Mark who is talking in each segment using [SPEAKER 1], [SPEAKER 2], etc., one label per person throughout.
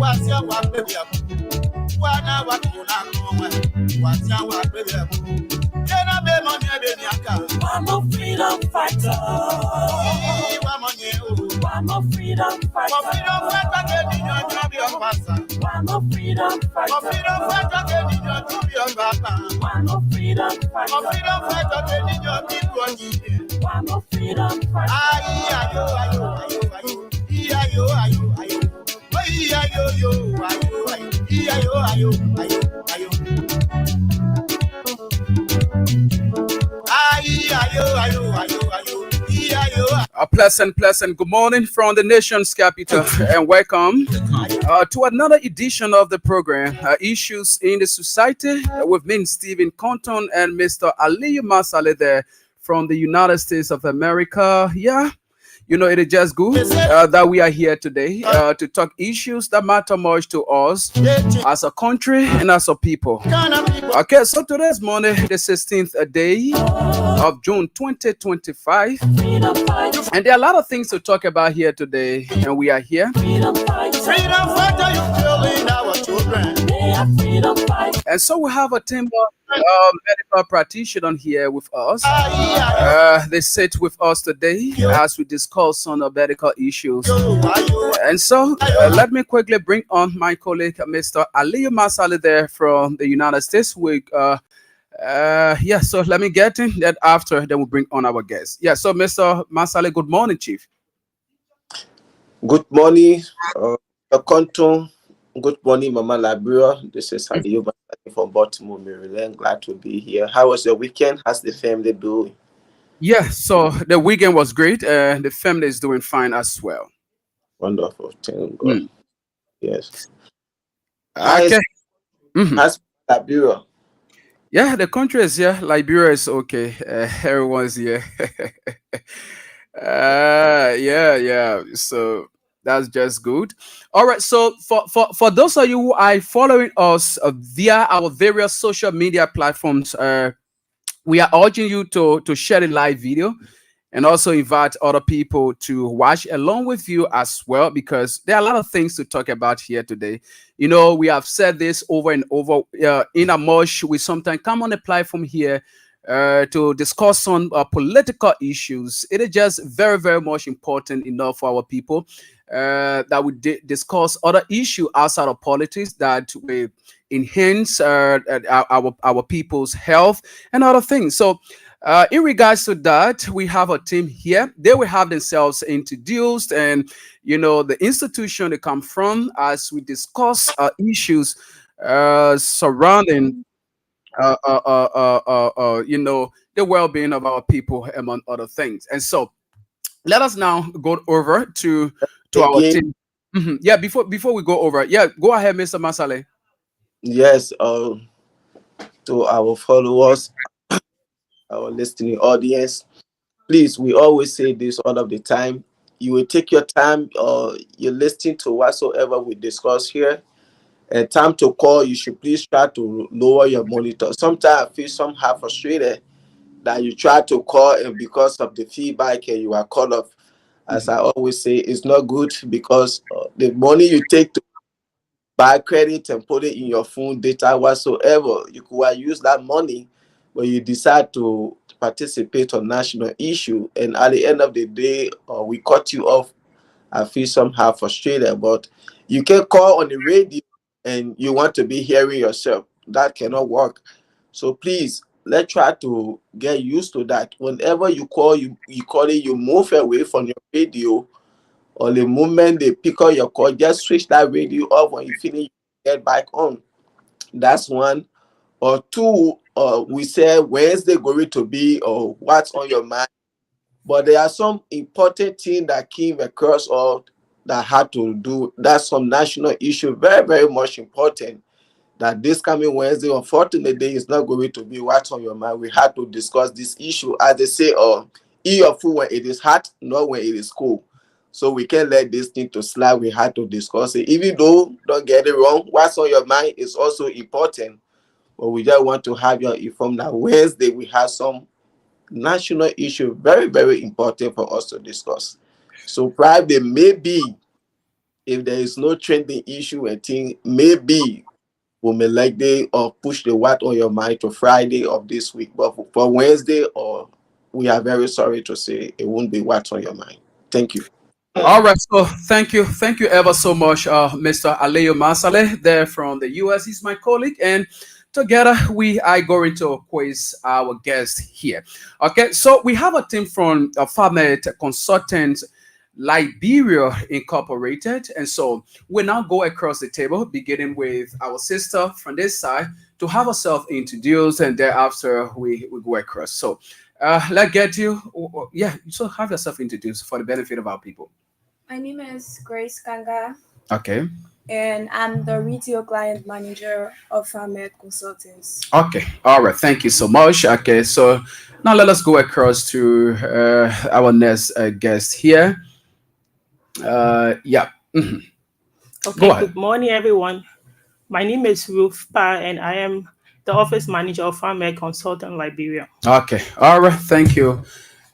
[SPEAKER 1] I'm a freedom fighter. I'm a freedom fighter. I'm a freedom fighter. I'm a freedom fighter. I'm a freedom
[SPEAKER 2] A pleasant good morning from the nation's capital and welcome to another edition of the program, Issues in the Society, with me, Stephen Compton, and Mr. Aliyu Masale there from the United States of America. Yeah, you know, it is just good that we are here today to talk issues that matter much to us as a country and as a people. Okay, so today's Monday, the 16th day of June 2025, and there are a lot of things to talk about here today, and we are here. And so we have a team of medical practitioners here with us. They sit with us today as we discuss on the medical issues. And so let me quickly bring on my colleague, Mr. Aliyu Masale there from the United States. So let me get in that after, then we'll bring on our guests. Yeah, so Mr. Masale, good morning, Chief.
[SPEAKER 3] Good morning, Compton. Good morning, Mama Liberia. This is Aliyu Masale from Baltimore, Maryland. Glad to be here. How was your weekend? How's the family doing?
[SPEAKER 2] Yeah, so the weekend was great. The family is doing fine as well.
[SPEAKER 3] Wonderful. Thank God. Yes.
[SPEAKER 2] Okay.
[SPEAKER 3] How's Liberia?
[SPEAKER 2] Yeah, the country is here. Liberia is okay. Everyone's here. Yeah. So that's just good. All right. So for those of you who are following us via our various social media platforms, we are urging you to share the live video and also invite other people to watch along with you as well, because there are a lot of things to talk about here today. You know, we have said this over and over. In a much, we sometimes come on a platform here to discuss on political issues. It is just very, very much important enough for our people that we discuss other issues outside of politics that will enhance our people's health and other things. So in regards to that, we have a team here. They will have themselves introduced and, you know, the institution they come from as we discuss issues surrounding, you know, the well-being of our people, among other things. And so let us now go over to our team. Yeah, before we go over, yeah, go ahead, Mr. Masale.
[SPEAKER 3] Yes, to our followers, our listening audience, please, we always say this all of the time. You will take your time, you're listening to whatsoever we discuss here. And time to call, you should please try to lower your monitor. Sometimes I feel somehow frustrated that you try to call and because of the feedback and you are cut off. As I always say, it's not good because the money you take to buy credit and put it in your phone data whatsoever, you could use that money when you decide to participate on national issue. And at the end of the day, we cut you off. I feel somehow frustrated, but you can call on the radio and you want to be hearing yourself. That cannot work. So please, let's try to get used to that. Whenever you call, you move away from your radio, or the moment they pick up your call, just switch that radio off. When you finish, get back on. That's one. Or two, we said Wednesday going to be, or what's on your mind. But there are some important things that came across or that had to do. That's some national issue, very, very much important. That this coming Wednesday, unfortunately, is not going to be what's on your mind. We had to discuss this issue, as they say, eat your food when it is hot, not when it is cold. So we can't let this thing to slide. We had to discuss it. Even though, don't get it wrong, what's on your mind is also important. But we just want to have you informed that Wednesday we have some national issue, very, very important for us to discuss. So probably maybe If there is no trending issue and thing, maybe we may like day or push the what on your mind to Friday of this week. But for Wednesday, or we are very sorry to say it won't be what on your mind. Thank you.
[SPEAKER 2] All right, so thank you ever so much, Mr. Aleo Masale, there from the US. He's my colleague, and together we are going to quiz our guest here. Okay, so we have a team from Farmet Consultants Liberia Incorporated, and so we now go across the table, beginning with our sister from this side to have herself introduced, and thereafter we go across. So let's get you, yeah. So have yourself introduced for the benefit of our people.
[SPEAKER 4] My name is Grace Kanga,
[SPEAKER 2] Okay.
[SPEAKER 4] and I'm the retail client manager of Farmet Consultants.
[SPEAKER 2] Okay. All right. Thank you so much. Okay. So now let us go across to our next guest here. Yeah. Mhm.
[SPEAKER 5] Okay,
[SPEAKER 2] Go ahead.
[SPEAKER 5] good morning, everyone. My name is Ruth Pa, and I am the office manager of Farmer Consultant Liberia.
[SPEAKER 2] Okay. All right. Thank you.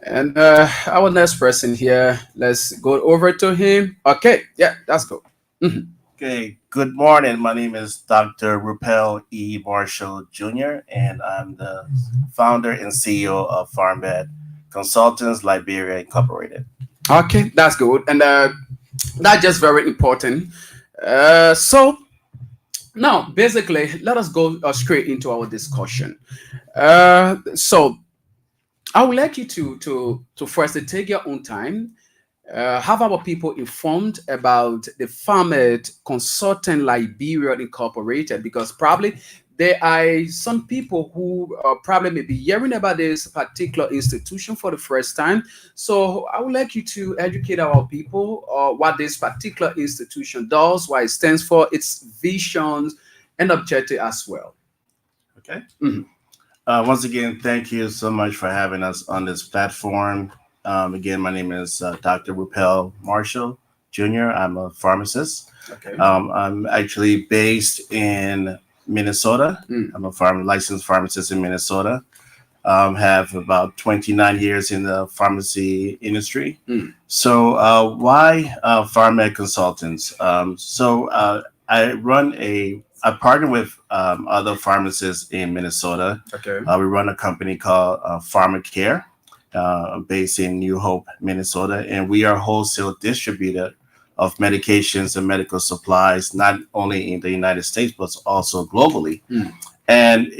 [SPEAKER 2] And our next person here, let's go over to him. Okay. Yeah, that's good. Mhm.
[SPEAKER 6] Okay, good morning. My name is Dr. Rupel E. Marshall Jr., and I'm the founder and CEO of FarmVet Consultants Liberia Incorporated.
[SPEAKER 2] Okay, that's good. And that's just very important. So now, basically, let us go straight into our discussion. So I would like you to first take your own time, have our people informed about the Farmet Consultant Liberia Incorporated, because probably there are some people who probably may be hearing about this particular institution for the first time. So I would like you to educate our people what this particular institution does, what it stands for, its visions and objective as well.
[SPEAKER 6] Okay.
[SPEAKER 2] Mhm.
[SPEAKER 6] Once again, thank you so much for having us on this platform. Again, my name is Dr. Rupel Marshall Jr. I'm a pharmacist.
[SPEAKER 2] Okay.
[SPEAKER 6] I'm actually based in Minnesota.
[SPEAKER 2] Mm.
[SPEAKER 6] I'm a licensed pharmacist in Minnesota. Have about 29 years in the pharmacy industry.
[SPEAKER 2] Mm.
[SPEAKER 6] So why PharmEd Consultants? I partner with other pharmacists in Minnesota.
[SPEAKER 2] Okay.
[SPEAKER 6] We run a company called PharmaCare, based in New Hope, Minnesota, and we are a wholesale distributor of medications and medical supplies, not only in the United States but also globally.
[SPEAKER 2] Mm.
[SPEAKER 6] And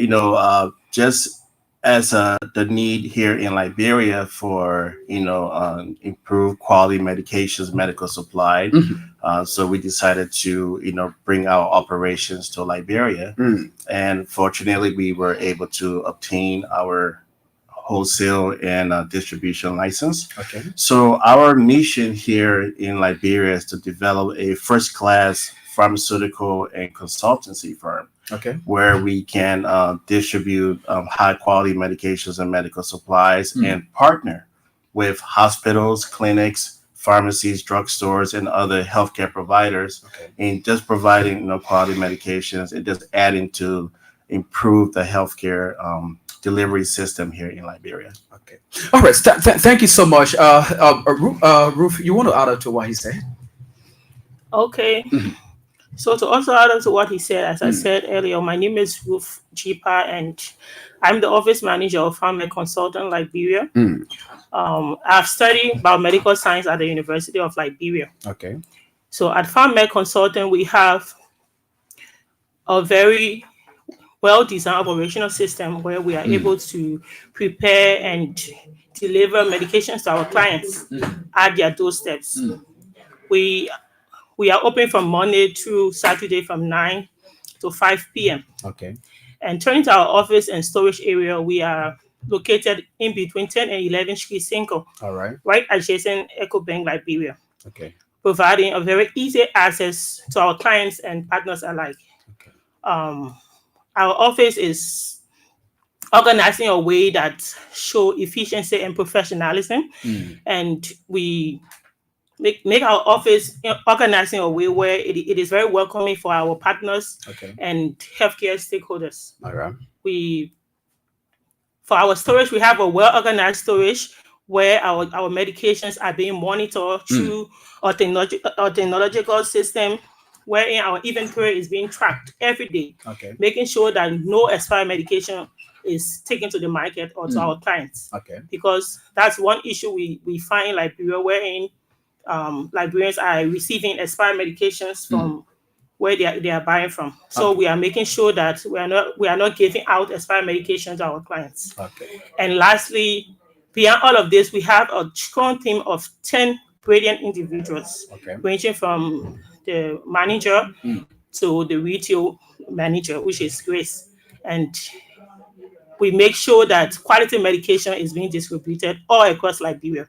[SPEAKER 6] just as the need here in Liberia for improved quality medications, medical supply.
[SPEAKER 2] Mhm.
[SPEAKER 6] So we decided to bring our operations to Liberia,
[SPEAKER 2] Mm.
[SPEAKER 6] and fortunately we were able to obtain our wholesale and distribution license.
[SPEAKER 2] Okay.
[SPEAKER 6] So our mission here in Liberia is to develop a first-class pharmaceutical and consultancy firm
[SPEAKER 2] Okay.
[SPEAKER 6] where we can distribute high-quality medications and medical supplies and partner with hospitals, clinics, pharmacies, drugstores, and other healthcare providers
[SPEAKER 2] Okay.
[SPEAKER 6] in just providing quality medications and just adding to improve the healthcare delivery system here in Liberia.
[SPEAKER 2] Okay. All right. Thank you so much. Ruth, you want to add up to what he said?
[SPEAKER 5] Okay.
[SPEAKER 2] Mhm.
[SPEAKER 5] So to also add on to what he said, as I
[SPEAKER 2] Mm.
[SPEAKER 5] said earlier, my name is Ruth Jipa, and I'm the office manager of Farmer Consultant Liberia.
[SPEAKER 2] Mm.
[SPEAKER 5] I've studied biomedical science at the University of Liberia.
[SPEAKER 2] Okay.
[SPEAKER 5] So at Farmer Consultant, we have a very well-designed operational system where we are able to prepare and deliver medications to our clients at their doorsteps.
[SPEAKER 2] Mm.
[SPEAKER 5] We are open from Monday to Saturday from 9 to 5 p.m.
[SPEAKER 2] Okay.
[SPEAKER 5] And turning to our office and storage area, we are located in between 10 and 11 Street Cinco,
[SPEAKER 2] All right.
[SPEAKER 5] right adjacent EcoBank Liberia,
[SPEAKER 2] Okay.
[SPEAKER 5] providing a very easy access to our clients and partners alike.
[SPEAKER 2] Okay.
[SPEAKER 5] Our office is organized in a way that show efficiency and professionalism,
[SPEAKER 2] Mm.
[SPEAKER 5] and we make our office organized in a way where it is very welcoming for our partners
[SPEAKER 2] Okay.
[SPEAKER 5] and healthcare stakeholders.
[SPEAKER 2] All right.
[SPEAKER 5] For our storage, we have a well-organized storage where our medications are being monitored through our technological system, wherein our inventory is being tracked every day,
[SPEAKER 2] Okay.
[SPEAKER 5] making sure that no expired medication is taken to the market or to our clients.
[SPEAKER 2] Okay.
[SPEAKER 5] Because that's one issue we find in Liberia, wherein Liberians are receiving expired medications from where they are buying from. So we are making sure that we are not giving out expired medication to our clients.
[SPEAKER 2] Okay.
[SPEAKER 5] And lastly, beyond all of this, we have a strong team of 10 brilliant individuals,
[SPEAKER 2] Okay.
[SPEAKER 5] ranging from the manager to the retail manager, which is Grace. And we make sure that quality medication is being distributed all across Liberia.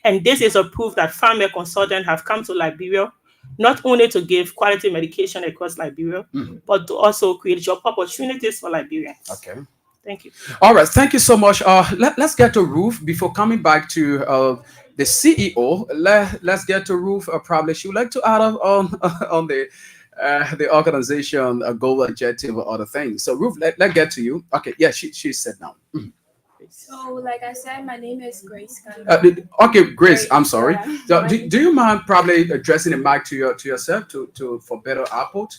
[SPEAKER 5] And this is a proof that Pharmec consultants have come to Liberia not only to give quality medication across Liberia, but to also create job opportunities for Liberians.
[SPEAKER 2] Okay.
[SPEAKER 5] Thank you.
[SPEAKER 2] All right. Thank you so much. Let's get to Ruth before coming back to the CEO. Let's get to Ruth. Probably she would like to add on the organization goal, objective, or other things. So Ruth, let's get to you. Okay. Yeah. She said now.
[SPEAKER 4] So, like I said, my name is Grace Kanga.
[SPEAKER 2] Okay, Grace. I'm sorry.
[SPEAKER 4] Yeah.
[SPEAKER 2] So, do you mind probably addressing the mic to yourself to for better output?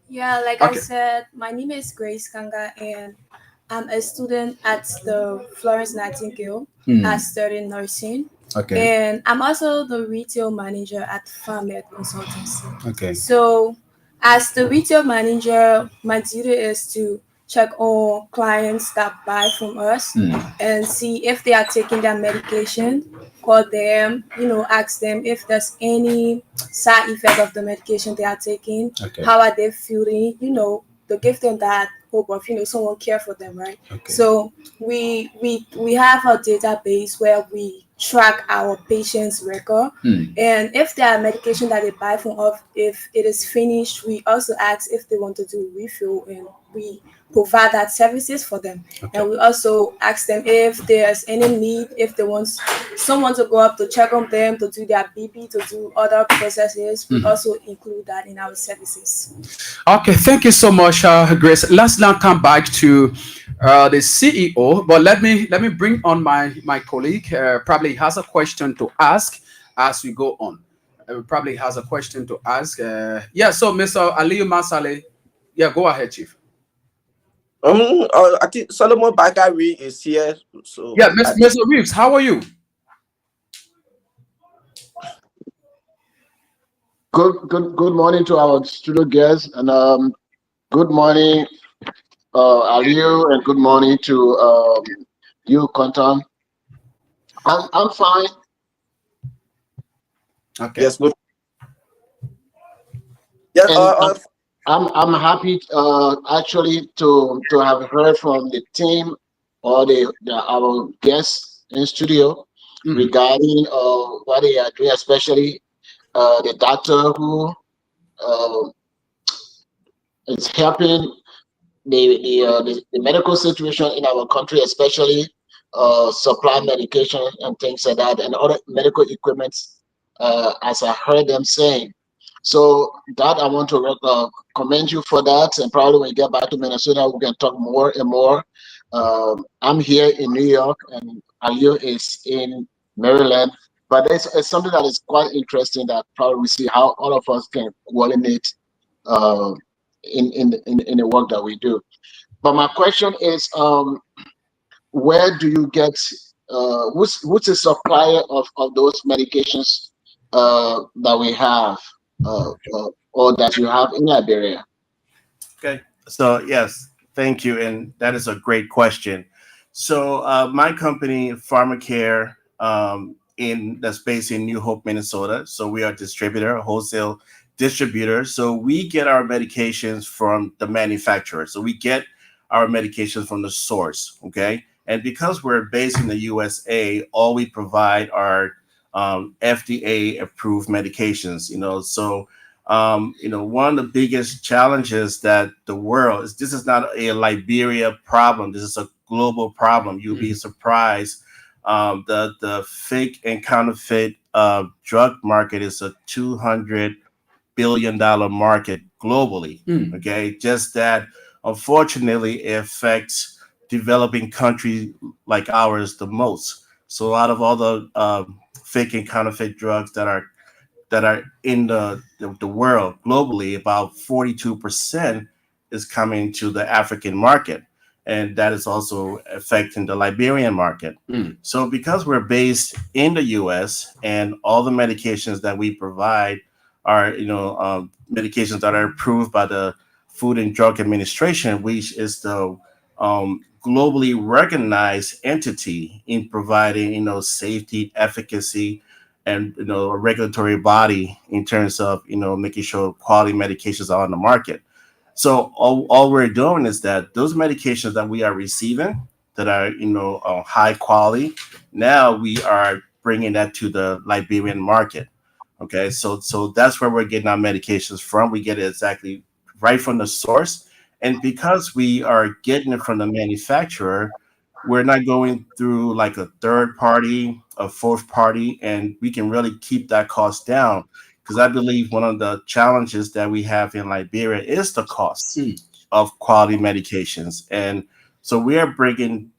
[SPEAKER 4] Yeah, like I said, my name is Grace Kanga, and I'm a student at the Florence Nightingale. I study nursing.
[SPEAKER 2] Okay.
[SPEAKER 4] And I'm also the retail manager at Pharmec Consultancy.
[SPEAKER 2] Okay.
[SPEAKER 4] So, as the retail manager, my duty is to check on clients that buy from us and see if they are taking their medication, call them, ask them if there's any side effect of the medication they are taking, how are they feeling, to give them that hope of, someone care for them, right?
[SPEAKER 2] Okay.
[SPEAKER 4] So we have a database where we track our patients' record, and if there are medication that they buy from us, if it is finished, we also ask if they want to do refill, and we provide that services for them. And we also ask them if there's any need, if they want someone to go up to check on them, to do their BP, to do other processes. We also include that in our services.
[SPEAKER 2] Okay, thank you so much, Grace. Let's now come back to the CEO, but let me bring on my colleague. Probably has a question to ask as we go on. Probably has a question to ask. Yeah, so Mr. Aliyu Masale, yeah, go ahead, Chief.
[SPEAKER 3] I think Solomon Bakari is here. So
[SPEAKER 2] yeah, Mr. Reeves, how are you?
[SPEAKER 7] Good morning to our studio guests, and good morning, Aliyu, and good morning to you, Quantum. I'm fine.
[SPEAKER 2] Okay.
[SPEAKER 3] Yes, good. Yes,
[SPEAKER 7] I'm happy actually to have heard from the team or our guests in studio regarding what they are doing, especially the doctor who is helping the medical situation in our country, especially supply medication and things like that, and other medical equipment, as I heard them saying. So that I want to commend you for that, and probably when we get back to Minnesota, we can talk more and more. I'm here in New York, and Aliyu is in Maryland, but it's something that is quite interesting that probably we see how all of us can coordinate in the work that we do. But my question is, where do you get who's the supplier of those medications that we have? Or that you have in Liberia?
[SPEAKER 6] Okay, so yes, thank you, and that is a great question. So my company, Pharmacare, that's based in New Hope, Minnesota. So we are a distributor, a wholesale distributor. So we get our medications from the manufacturer. So we get our medications from the source, okay? And because we're based in the USA, all we provide are FDA approved medications, so one of the biggest challenges that the world is, this is not a Liberia problem, this is a global problem. You'll be surprised. The fake and counterfeit drug market is a $200 billion market globally. Okay, just that unfortunately it affects developing countries like ours the most. So out of all the fake and counterfeit drugs that are in the world globally, about 42% is coming to the African market, and that is also affecting the Liberian market. So because we're based in the U.S. and all the medications that we provide are medications that are approved by the Food and Drug Administration, which is the globally recognized entity in providing safety, efficacy, and a regulatory body in terms of making sure quality medications are on the market. So all we're doing is that those medications that we are receiving that are high quality, now we are bringing that to the Liberian market. Okay, so that's where we're getting our medications from. We get it exactly right from the source, and because we are getting it from the manufacturer, we're not going through like a third party, a fourth party, and we can really keep that cost down. Because I believe one of the challenges that we have in Liberia is the cost of quality medications. And so we are bringing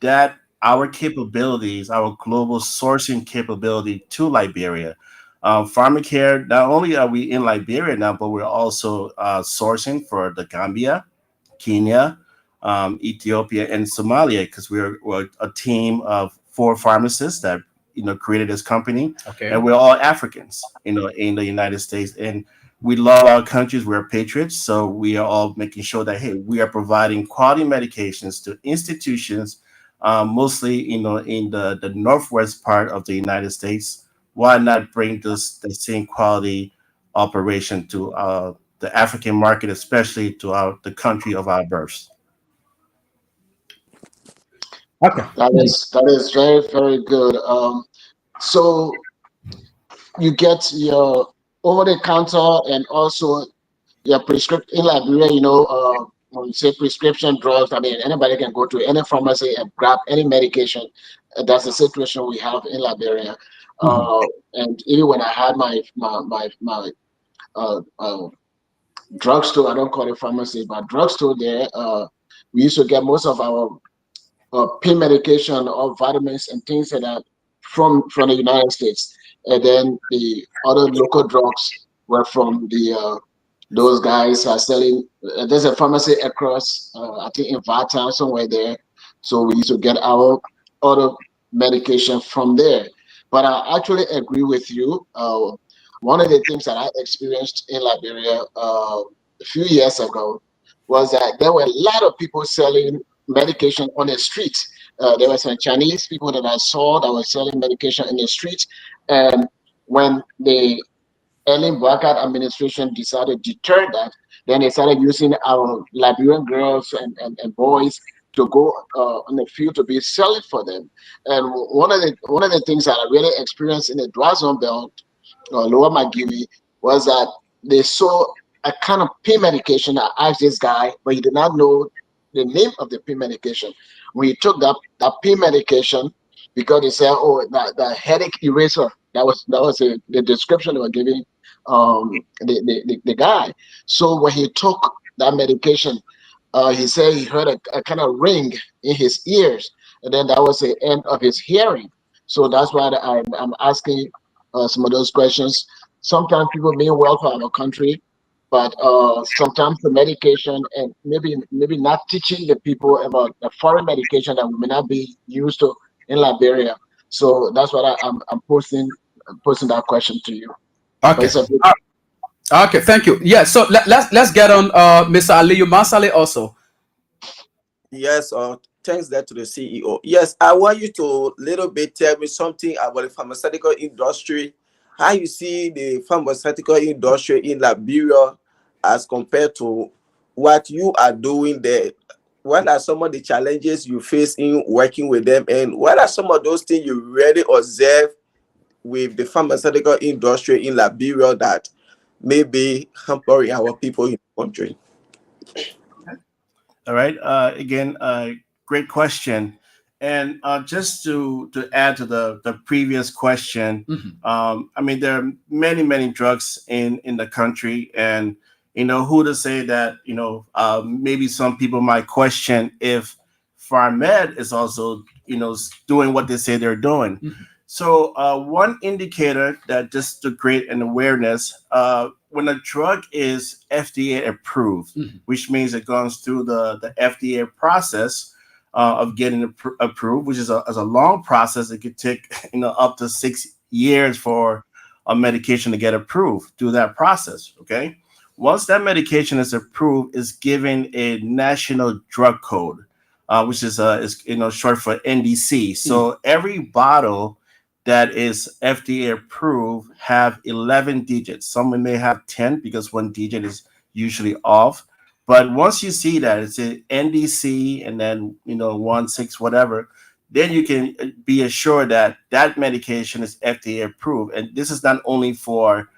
[SPEAKER 6] our capabilities, our global sourcing capability to Liberia. Pharmacare, not only are we in Liberia now, but we're also sourcing for the Gambia, Kenya, Ethiopia, and Somalia, because we're a team of 4 pharmacists that created this company.
[SPEAKER 2] Okay.
[SPEAKER 6] And we're all Africans, in the United States, and we love our countries. We're patriots, so we are all making sure that we are providing quality medications to institutions, mostly in the northwest part of the United States. Why not bring the same quality operation to the African market, especially to the country of our births?
[SPEAKER 2] Okay.
[SPEAKER 7] That is very, very good. So you get your over-the-counter and also your prescription in Liberia. When you say prescription drugs, I mean anybody can go to any pharmacy and grab any medication. That's the situation we have in Liberia. And even when I had my drugstore, I don't call it pharmacy, but drugstore there, we used to get most of our pain medication or vitamins and things like that from the United States, and then the other local drugs were from those guys are selling. There's a pharmacy across, I think in Vata somewhere there, so we used to get our other medication from there. But I actually agree with you. One of the things that I experienced in Liberia a few years ago was that there were a lot of people selling medication on the street. There were some Chinese people that I saw that were selling medication in the street. And when the Ellen Blackard administration decided to deter that, then they started using our Liberian girls and boys to go on the field to be selling for them. And one of the things that I really experienced in the Dwazon Belt, Lower Magiri, was that they saw a kind of pain medication. I asked this guy, but he did not know the name of the pain medication. When he took that pain medication, because they said, oh, the headache eraser, that was the description they were giving the guy. So when he took that medication, he said he heard a kind of ring in his ears, and then that was the end of his hearing. So that's why I'm asking some of those questions. Sometimes people mean well for our country, but sometimes the medication and maybe not teaching the people about the foreign medication that we may not be used to in Liberia. So that's what I'm posting that question to you.
[SPEAKER 2] Okay. Okay, thank you. Yeah, so let's get on Mr. Aliyu Masale also.
[SPEAKER 3] Yes, thanks there to the CEO. Yes, I want you to little bit tell me something about the pharmaceutical industry. How you see the pharmaceutical industry in Liberia as compared to what you are doing there? What are some of the challenges you face in working with them, and what are some of those things you really observe with the pharmaceutical industry in Liberia that may be hampering our people in the country?
[SPEAKER 6] All right. Again, great question. And just to add to the previous question, I mean, there are many drugs in the country, and who to say that maybe some people might question if PharmMed is also, doing what they say they're doing. So one indicator that just to create an awareness, when a drug is FDA approved, which means it goes through the FDA process of getting approved, which is a long process. It could take up to 6 years for a medication to get approved through that process. Okay, once that medication is approved, it's given a national drug code, which is short for NDC. So every bottle that is FDA approved have 11 digits. Some may have 10 because one digit is usually off. But once you see that it's an NDC and then 16 whatever, then you can be assured that that medication is FDA approved. And this is not only for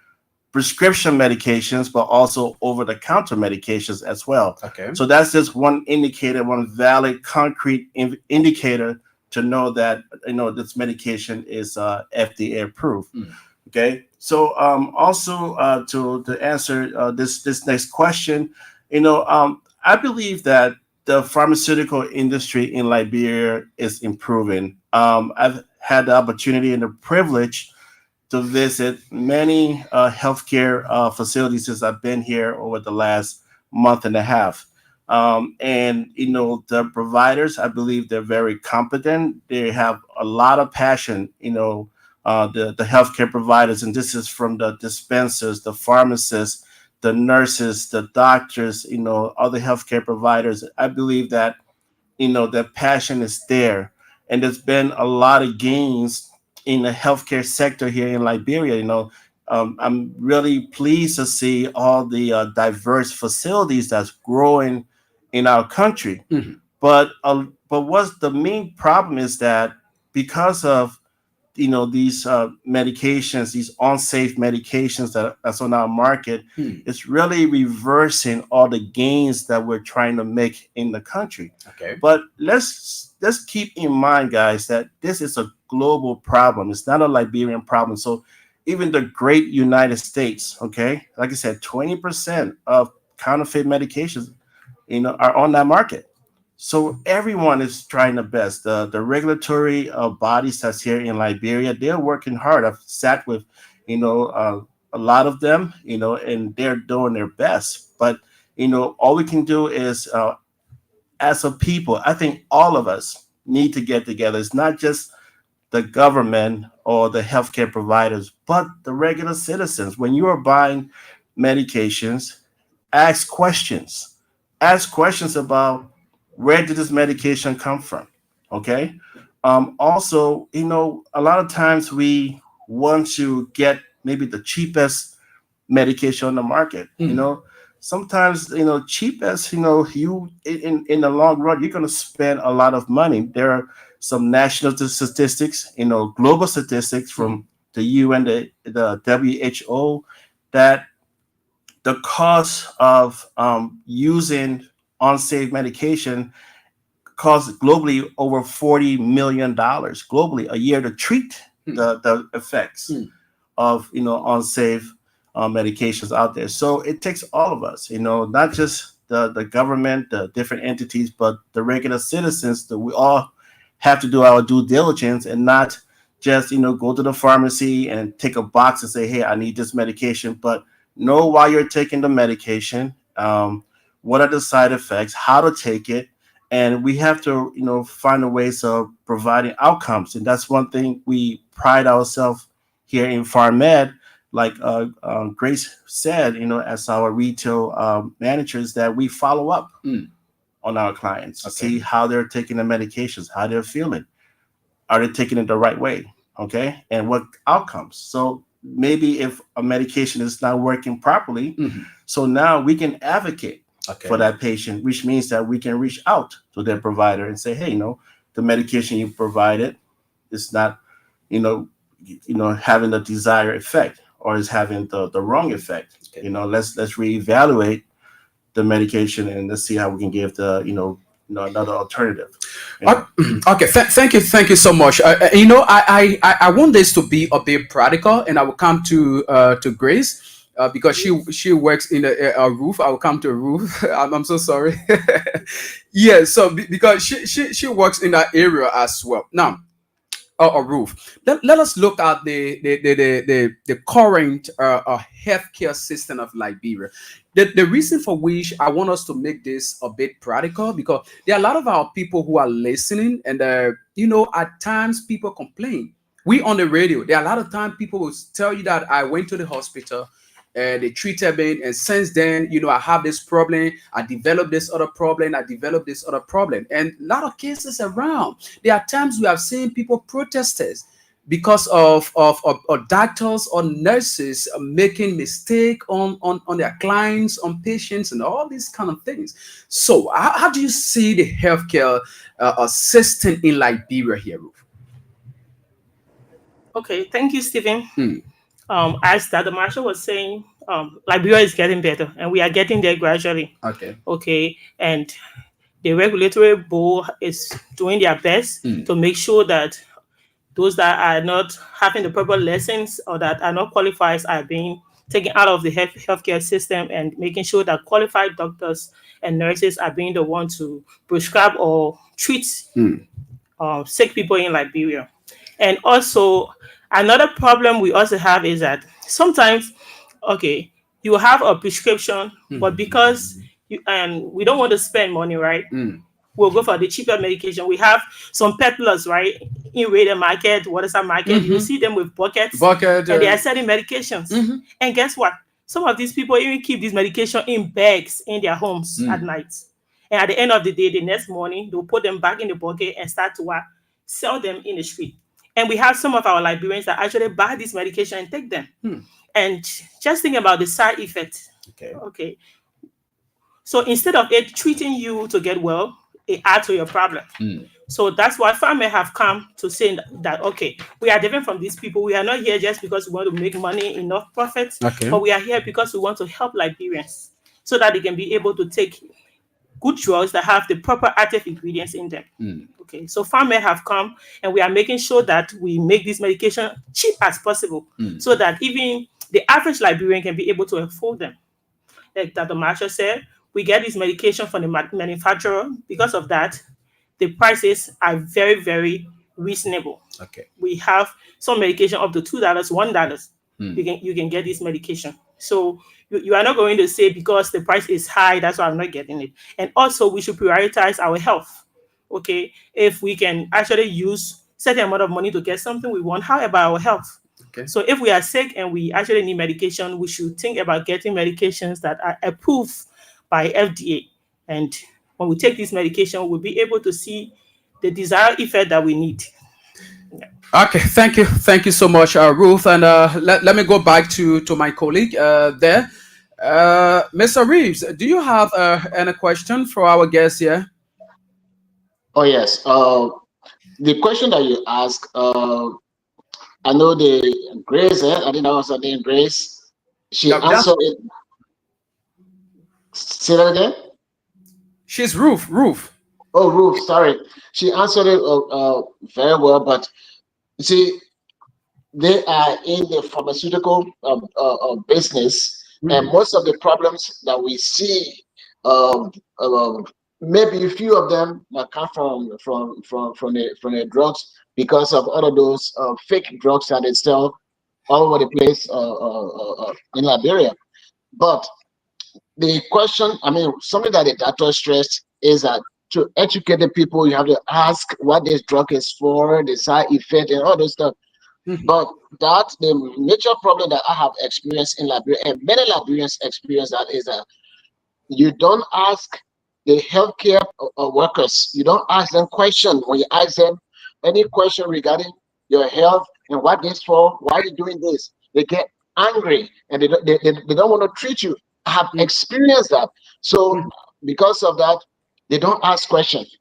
[SPEAKER 6] prescription medications, but also over-the-counter medications as well.
[SPEAKER 2] Okay.
[SPEAKER 6] So that's just one indicator, one valid, concrete indicator to know that this medication is FDA approved. Okay. So also to answer this next question, I believe that the pharmaceutical industry in Liberia is improving. I've had the opportunity and the privilege to visit many healthcare facilities since I've been here over the last month and a half. And the providers, I believe they're very competent. They have a lot of passion, the healthcare providers, and this is from the dispensers, the pharmacists, the nurses, the doctors, other healthcare providers. I believe that, the passion is there. And there's been a lot of gains in the healthcare sector here in Liberia. I'm really pleased to see all the diverse facilities that's growing in our country. But what's the main problem is that because of these medications, these unsafe medications that's on our market, it's really reversing all the gains that we're trying to make in the country.
[SPEAKER 2] Okay.
[SPEAKER 6] But let's keep in mind, guys, that this is a global problem. It's not a Liberian problem. So even the great United States, okay, like I said, 20% of counterfeit medications, are on that market. So everyone is trying their best. The regulatory bodies that's here in Liberia, they're working hard. I've sat with, a lot of them, and they're doing their best. But, all we can do is, as a people, I think all of us need to get together. It's not just the government or the healthcare providers, but the regular citizens. When you are buying medications, ask questions. Ask questions about where did this medication come from? Okay. Also, a lot of times we want to get maybe the cheapest medication on the market. Sometimes, cheapest, you in the long run, you're going to spend a lot of money. There are some national statistics, global statistics from the UN, the WHO, that the cost of using unsafe medication costs globally over $40 million globally a year to treat the effects of unsafe medications out there. So it takes all of us, not just the government, the different entities, but the regular citizens, that we all have to do our due diligence and not just go to the pharmacy and take a box and say, hey, I need this medication, but know why you're taking the medication. What are the side effects, how to take it, and we have to, find a ways of providing outcomes. And that's one thing we pride ourselves here in PharmMed, like Grace said, as our retail managers, that we follow up on our clients to see how they're taking the medications, how they're feeling, are they taking it the right way, okay, and what outcomes. So maybe if a medication is not working properly, so now we can advocate for that patient, which means that we can reach out to their provider and say, hey, the medication you provided is not, having the desired effect, or is having the wrong effect. Let's reevaluate the medication and let's see how we can give the, another alternative.
[SPEAKER 2] Okay, thank you so much. I want this to be a bit practical, and I will come to Grace. because she works in a roof. I will come to a roof. I'm so sorry. Yeah, so because she works in that area as well. Now, a roof. Let us look at the current healthcare system of Liberia. The reason for which I want us to make this a bit practical, because there are a lot of our people who are listening, and at times people complain. We on the radio, there are a lot of times people will tell you that I went to the hospital and they treated me, and since then, I have this problem, I developed this other problem, and a lot of cases around. There are times we have seen people protesters because of doctors or nurses making mistake on their clients, on patients, and all these kind of things. So how do you see the healthcare system in Liberia here, Ruth?
[SPEAKER 5] Okay, thank you, Stephen. As Dr. Marshall was saying, Liberia is getting better, and we are getting there gradually. Okay, and the regulatory board is doing their best to make sure that those that are not having the proper lessons or that are not qualified are being taken out of the healthcare system, and making sure that qualified doctors and nurses are being the ones to prescribe or treat sick people in Liberia. And also, another problem we also have is that sometimes, okay, you have a prescription, but because we don't want to spend money, right? We'll go for the cheaper medication. We have some peddlers, right, in Radio Market, Waterside Market. You see them with buckets, and they are selling medications. And guess what? Some of these people even keep this medication in bags in their homes at night. And at the end of the day, the next morning, they'll put them back in the bucket and start to sell them in the street. And we have some of our Liberians that actually buy this medication and take them. And just think about the side effect. Okay. So instead of it treating you to get well, it adds to your problem. So that's why FAME have come to say that, okay, we are different from these people. We are not here just because we want to make money, enough profits, but we are here because we want to help Liberians so that they can be able to take good drugs that have the proper active ingredients in them. Okay, so FAME have come, and we are making sure that we make this medication cheap as possible, so that even the average Liberian can be able to afford them. Like Dr. Marshall said, we get this medication from the manufacturer. Because of that, the prices are very, very reasonable. We have some medication up to $2, $1. You can get this medication. So you are not going to say because the price is high, that's why I'm not getting it. And also, we should prioritize our health. Okay, if we can actually use certain amount of money to get something we want, how about our health? So if we are sick and we actually need medication, we should think about getting medications that are approved by FDA. And when we take this medication, we'll be able to see the desired effect that we need.
[SPEAKER 2] Okay, thank you so much, Ruth. And let me go back to my colleague there. Mr. Reeves, do you have any question for our guest here?
[SPEAKER 7] Oh, yes. The question that you asked, I know the Grace, I think that was her name, Grace. She answered it. Say that again?
[SPEAKER 2] She's Ruth.
[SPEAKER 7] Oh, Ruth, sorry. She answered it very well, but you see, they are in the pharmaceutical business, and most of the problems that we see, maybe a few of them might come from the drugs, because of all of those fake drugs that they sell all over the place in Liberia. But the question, I mean, something that the doctor stressed is that to educate the people, you have to ask what this drug is for, the side effect, and all those stuff. But that's the major problem that I have experienced in Liberia, and many Liberians experience that, is that you don't ask the healthcare workers, you don't ask them questions. When you ask them any question regarding your health and what this for, why are you doing this, they get angry and they don't want to treat you. I have experienced that. So because of that, they don't ask questions.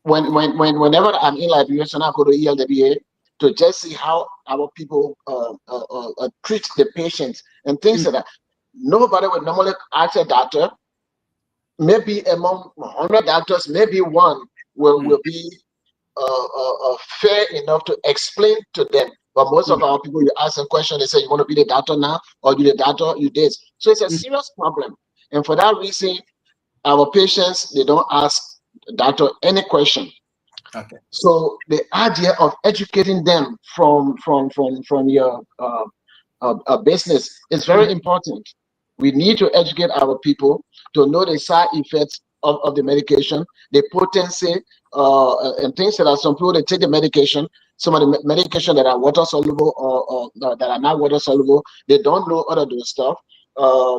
[SPEAKER 7] Whenever I'm in Liberia, so I go to ELWA to just see how our people treat the patients and things like that. Nobody would normally ask a doctor. Maybe among 100 doctors, maybe one will be fair enough to explain to them But most of our people, you ask a question, they say, you want to be the doctor now, or you the doctor, you this. So it's a serious problem. And for that reason, our patients, they don't ask the doctor any question.
[SPEAKER 2] Okay.
[SPEAKER 7] So the idea of educating them from your business is very important. We need to educate our people to know the side effects of the medication, the potency, and things that are, some people, they take the medication, some of the medication that are water soluble or that are not water soluble, they don't know all of those stuff.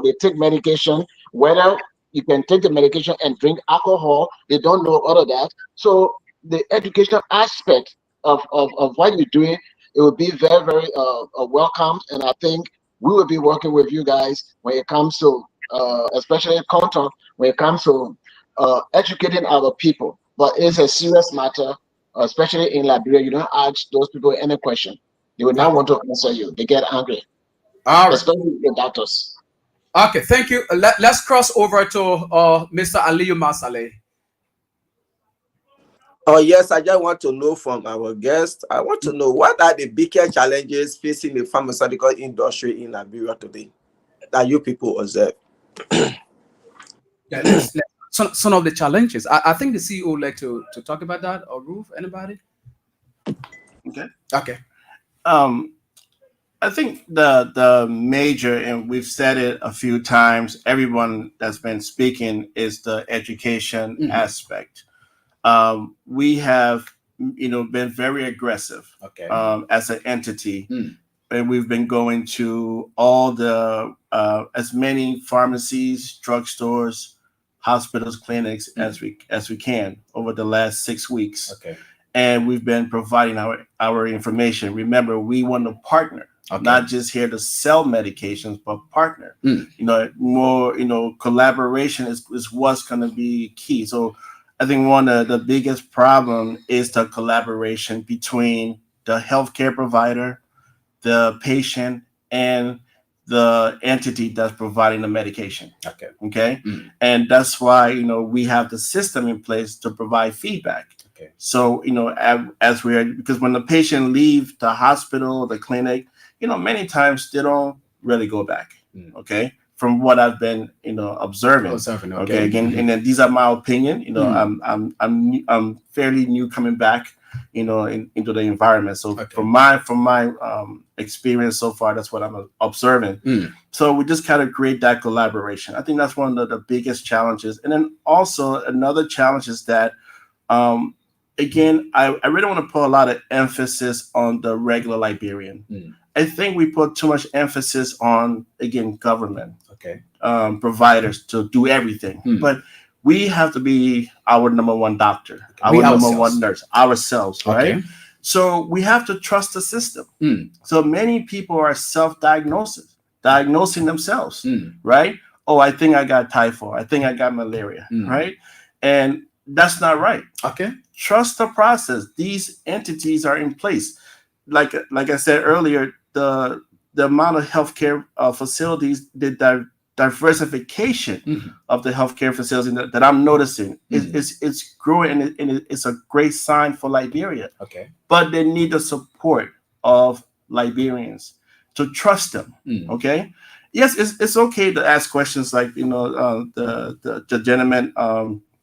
[SPEAKER 7] They take medication, whether you can take the medication and drink alcohol, they don't know all of that. So the educational aspect of what you're doing, it would be very, very welcomed. And I think we will be working with you guys when it comes to, especially content, when it comes to educating our people. But it's a serious matter, especially in Liberia. You don't ask those people any question. They will not want to answer you. They get angry,
[SPEAKER 2] All right.
[SPEAKER 7] especially the doctors.
[SPEAKER 2] Okay, thank you. Let's cross over to Mr. Aliyu Masale.
[SPEAKER 3] Oh, yes, I just want to know from our guest. I want to know, what are the biggest challenges facing the pharmaceutical industry in Liberia today that you people observe?
[SPEAKER 2] Yeah, some of the challenges. I think the CEO would like to talk about that, or Ruth, anybody? Okay.
[SPEAKER 6] I think the major, and we've said it a few times, everyone that's been speaking, is the education aspect. We have, been very aggressive, as an entity, and we've been going to all the as many pharmacies, drugstores, hospitals, clinics as we can over the last 6 weeks.
[SPEAKER 2] Okay.
[SPEAKER 6] And we've been providing our information. Remember, we want to partner. Not just here to sell medications, but partner. More, collaboration is what's going to be key. So I think one of the biggest problem is the collaboration between the healthcare provider, the patient, and the entity that's providing the medication. Okay. And that's why, we have the system in place to provide feedback.
[SPEAKER 2] Okay.
[SPEAKER 6] So, because when the patient leaves the hospital, the clinic, many times they don't really go back. Okay. From what I've been, observing. Okay. Again, and then these are my opinion. I'm fairly new coming back, into the environment. So from my experience so far, that's what I'm observing. So we just kind of create that collaboration. I think that's one of the biggest challenges. And then also another challenge is that, again, I really want to put a lot of emphasis on the regular Liberian. I think we put too much emphasis on, again, government, providers to do everything. But we have to be our number one doctor, our number one nurse, ourselves, right? So we have to trust the system. So many people are diagnosing themselves, right? Oh, I think I got typhoid. I think I got malaria, right? And that's not right. Okay. Trust the process. These entities are in place. Like I said earlier, the amount of healthcare facilities, the diversification of the healthcare facilities that I'm noticing it's growing, and it's a great sign for Liberia. Okay. But they need the support of Liberians to trust them. Okay. Yes, it's okay to ask questions like, the gentleman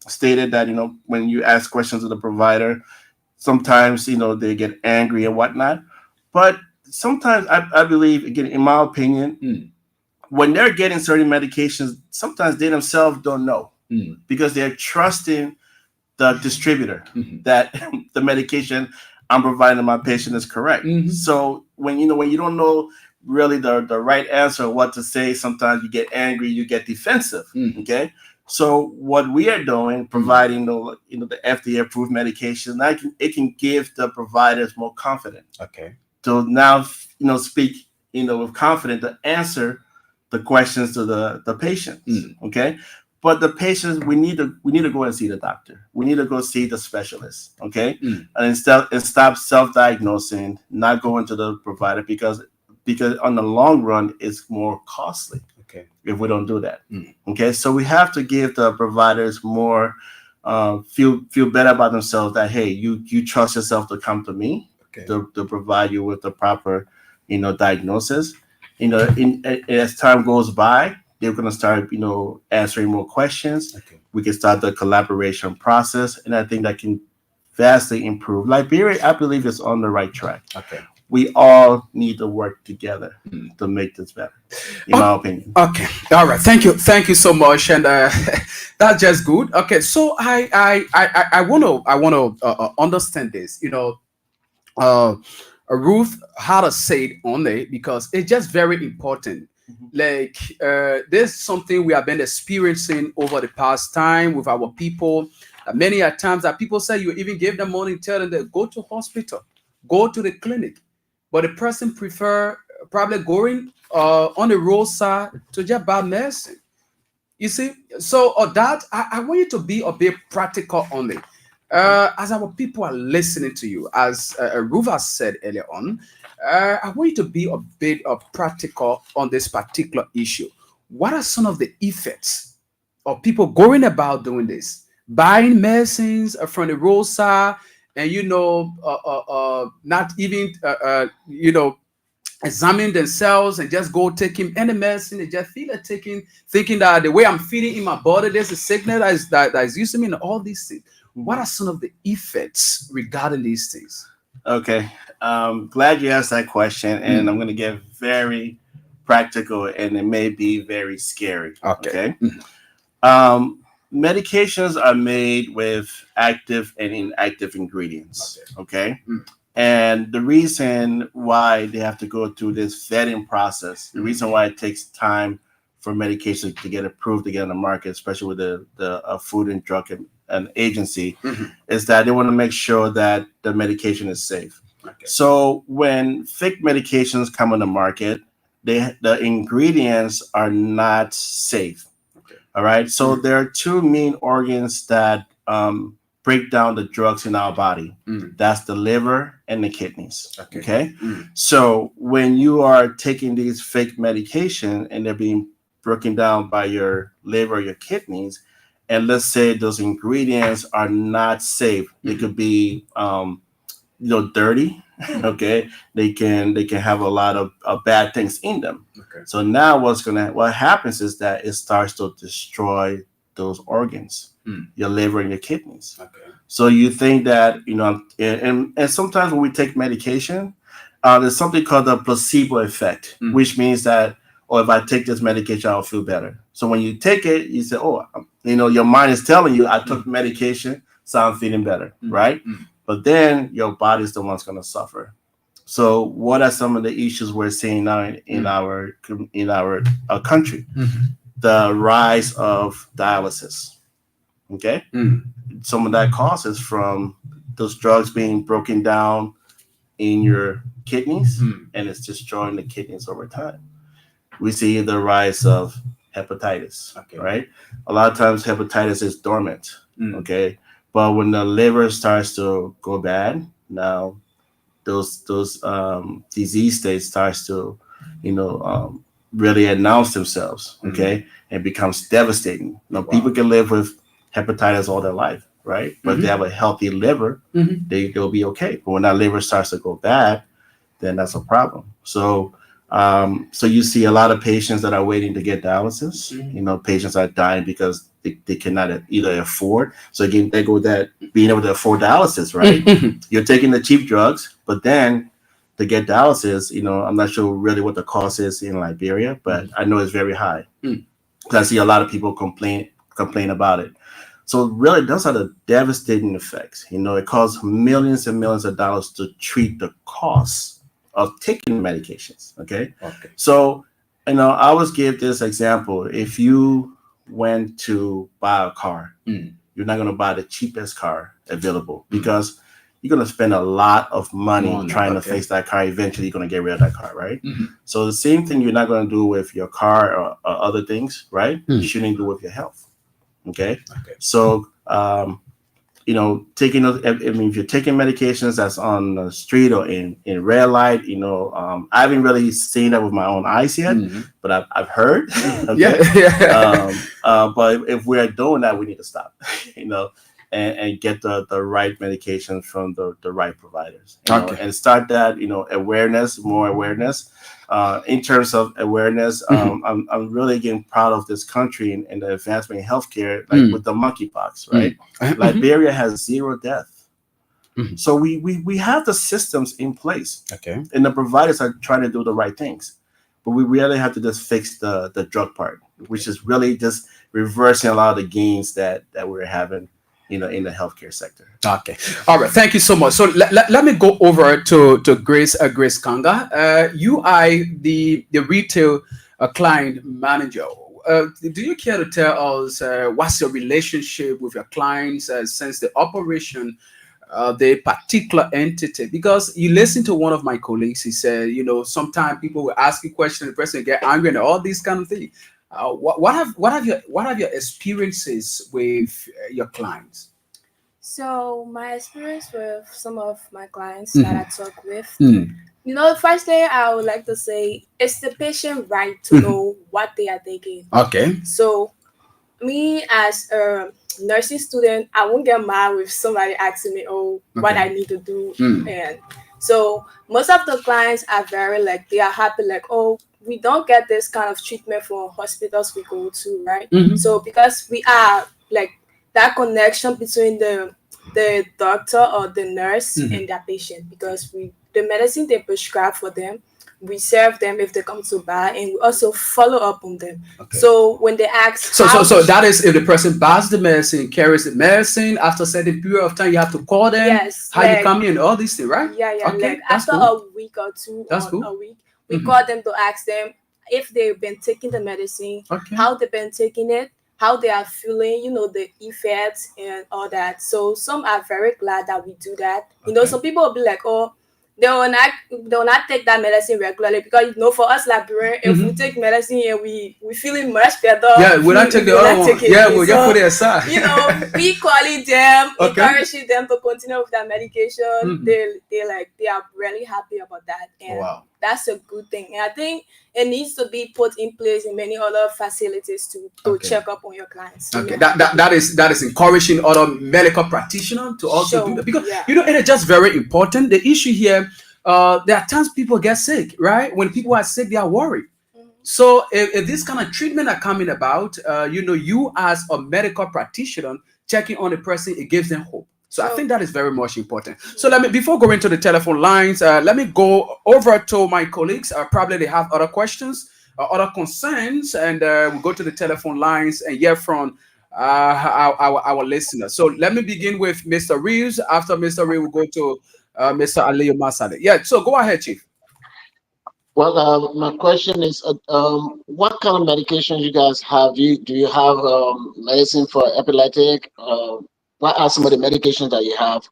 [SPEAKER 6] stated that, when you ask questions of the provider, sometimes, they get angry and whatnot. But sometimes I believe, again, in my opinion, when they're getting certain medications, sometimes they themselves don't know because they're trusting the distributor that the medication I'm providing to my patient is correct. So when you don't know really the right answer, what to say, sometimes you get angry, you get defensive. Okay. So what we are doing, providing the FDA approved medication, it can give the providers more confidence. Okay. To now speak with confidence to answer the questions to the patients. Okay. But the patients, we need to go and see the doctor. We need to go see the specialist. Okay. And stop self-diagnosing, not going to the provider because on the long run it's more costly. Okay. If we don't do that. Okay. So we have to give the providers more feel better about themselves that, hey, you trust yourself to come to me.
[SPEAKER 2] Okay.
[SPEAKER 6] to provide you with the proper, diagnosis. As time goes by, they're going to start, answering more questions.
[SPEAKER 2] Okay.
[SPEAKER 6] We can start the collaboration process, and I think that can vastly improve. Liberia, I believe, is on the right track.
[SPEAKER 2] Okay.
[SPEAKER 6] We all need to work together to make this better, in my opinion.
[SPEAKER 2] Okay. All right. Thank you so much, and that's just good. Okay. So I want to understand this. Ruth had to say it on it because it's just very important. Like there's something we have been experiencing over the past time with our people. Many a times that people say you even give them money, tell them to go to hospital, go to the clinic, but the person prefer probably going on the roadside to just buy medicine. You see, so that I want you to be a bit practical on it. As our people are listening to you, as Ruva said earlier on, I want you to be a bit practical on this particular issue. What are some of the effects of people going about doing this, buying medicines from the roadside, and not even examine themselves and just go taking any medicine and just feel like thinking that the way I'm feeling in my body, there's a sickness that is using me and all these things. What are some of the effects regarding these things?
[SPEAKER 6] Okay. Glad you asked that question, and I'm going to get very practical, and it may be very scary.
[SPEAKER 2] Okay.
[SPEAKER 6] Medications are made with active and inactive ingredients. Okay. And the reason why they have to go through this vetting process, the reason why it takes time for medications to get approved to get on the market, especially with the Food and Drug and Agency, is that they want to make sure that the medication is safe.
[SPEAKER 2] Okay.
[SPEAKER 6] So when fake medications come on the market, the ingredients are not safe.
[SPEAKER 2] Okay.
[SPEAKER 6] All right. So there are two main organs that break down the drugs in our body. That's the liver and the kidneys. Okay. So when you are taking these fake medication and they're being broken down by your liver, your kidneys, and let's say those ingredients are not safe, they could be dirty. Okay, they can have a lot of bad things in them.
[SPEAKER 2] Okay.
[SPEAKER 6] So now what happens is that it starts to destroy those organs, your liver and your kidneys.
[SPEAKER 2] Okay.
[SPEAKER 6] So you think that and sometimes when we take medication, there's something called the placebo effect, which means that, if I take this medication, I'll feel better. So when you take it, you say, your mind is telling you, I took medication, so I'm feeling better, right? But then your body's the one's going to suffer. So what are some of the issues we're seeing now in our country? The rise of dialysis. Okay, some of that causes from those drugs being broken down in your kidneys, and it's destroying the kidneys over time. We see the rise of hepatitis.
[SPEAKER 2] Okay.
[SPEAKER 6] Right? A lot of times hepatitis is dormant. Okay, but when the liver starts to go bad, now those disease states starts to really announce themselves. Okay, and becomes devastating. Now people can live with hepatitis all their life, right? But if they have a healthy liver, they'll be okay. But when that liver starts to go bad, then that's a problem. So you see a lot of patients that are waiting to get dialysis. Patients are dying because they cannot either afford. So again, they go that being able to afford dialysis, right? You're taking the cheap drugs, but then to get dialysis, I'm not sure really what the cost is in Liberia, but I know it's very high. I see a lot of people complain about it. So really, those are the devastating effects. It costs millions and millions of dollars to treat the costs of taking medications. Okay. So, I always give this example. If you went to buy a car, you're not going to buy the cheapest car available because you're going to spend a lot of money trying to fix that car. Eventually, you're going to get rid of that car, right? So the same thing you're not going to do with your car or other things, right? You shouldn't do with your health. Okay. So, taking those, if you're taking medications that's on the street or in red light, I haven't really seen that with my own eyes yet, but I've heard. Okay? But if we're doing that, we need to stop, and get the right medications from the right providers. You know,
[SPEAKER 2] Okay.
[SPEAKER 6] and start that, you know, more awareness. In terms of awareness, I'm really getting proud of this country and the advancement in healthcare, like with the monkeypox, right? Liberia has 0 death. So we have the systems in place,
[SPEAKER 2] Okay.
[SPEAKER 6] and the providers are trying to do the right things, but we really have to just fix the drug part, which is really just reversing a lot of the gains that we're having, you know, in the healthcare sector.
[SPEAKER 2] Okay. All right. Thank you so much. So let me go over to Grace Grace Kanga. You are the retail client manager. Do you care to tell us what's your relationship with your clients since the operation, the particular entity? Because you listen to one of my colleagues, he said, you know, sometimes people will ask you questions, the person get angry and all these kind of things. What have your experiences with your clients?
[SPEAKER 4] So my experience with some of my clients that I talk with, you know, the first thing I would like to say is the patient right to know what they are taking.
[SPEAKER 2] Okay.
[SPEAKER 4] So me as a nursing student, I won't get mad with somebody asking me, oh, what I need to do. And so most of the clients are very like, they are happy, like, oh, we don't get this kind of treatment from hospitals we go to, right? So because we are like that connection between the doctor or the nurse and their patient, because the medicine they prescribe for them, we serve them if they come to buy, and we also follow up on them.
[SPEAKER 2] Okay.
[SPEAKER 4] So when they ask,
[SPEAKER 2] so that is if the person buys the medicine, carries the medicine, after a certain period of time, you have to call them.
[SPEAKER 4] Yes,
[SPEAKER 2] how you come in, all these things, right?
[SPEAKER 4] Yeah.
[SPEAKER 2] Okay,
[SPEAKER 4] Like
[SPEAKER 2] that's
[SPEAKER 4] after
[SPEAKER 2] cool.
[SPEAKER 4] a week or two,
[SPEAKER 2] That's
[SPEAKER 4] or
[SPEAKER 2] cool.
[SPEAKER 4] a week, we call them to ask them if they've been taking the medicine,
[SPEAKER 2] Okay.
[SPEAKER 4] how they've been taking it, how they are feeling, you know, the effects and all that. So some are very glad that we do that. You know, some people will be like, oh, they will not take that medicine regularly, because you know, for us Liberian, if we take medicine and we feeling much better,
[SPEAKER 2] Yeah, we not take the other one. Yeah, we'll just put it aside.
[SPEAKER 4] You know, we calling them,
[SPEAKER 2] Okay.
[SPEAKER 4] encouraging them to continue with that medication. They are really happy about that, and
[SPEAKER 2] Wow.
[SPEAKER 4] that's a good thing. And I think it needs to be put in place in many other facilities to
[SPEAKER 2] Okay.
[SPEAKER 4] check up on your clients.
[SPEAKER 2] Okay, that is encouraging other medical practitioners to also do that, because you know, it is just very important. The issue here, there are times people get sick, right? When people are sick, they are worried. So if this kind of treatment are coming about, you know, you as a medical practitioner checking on the person, it gives them hope. So I think that is very much important. So before going to the telephone lines, let me go over to my colleagues. Probably they have other questions, other concerns, and we'll go to the telephone lines and hear from our listeners. So let me begin with Mr. Reeves. After Mr. Reeves, we'll go to Mr. Aliyu Masade. Yeah, so go ahead, Chief.
[SPEAKER 7] Well, my question is, what kind of medications you guys have? Do you have medicine for epileptic? What are some of the medications that you have?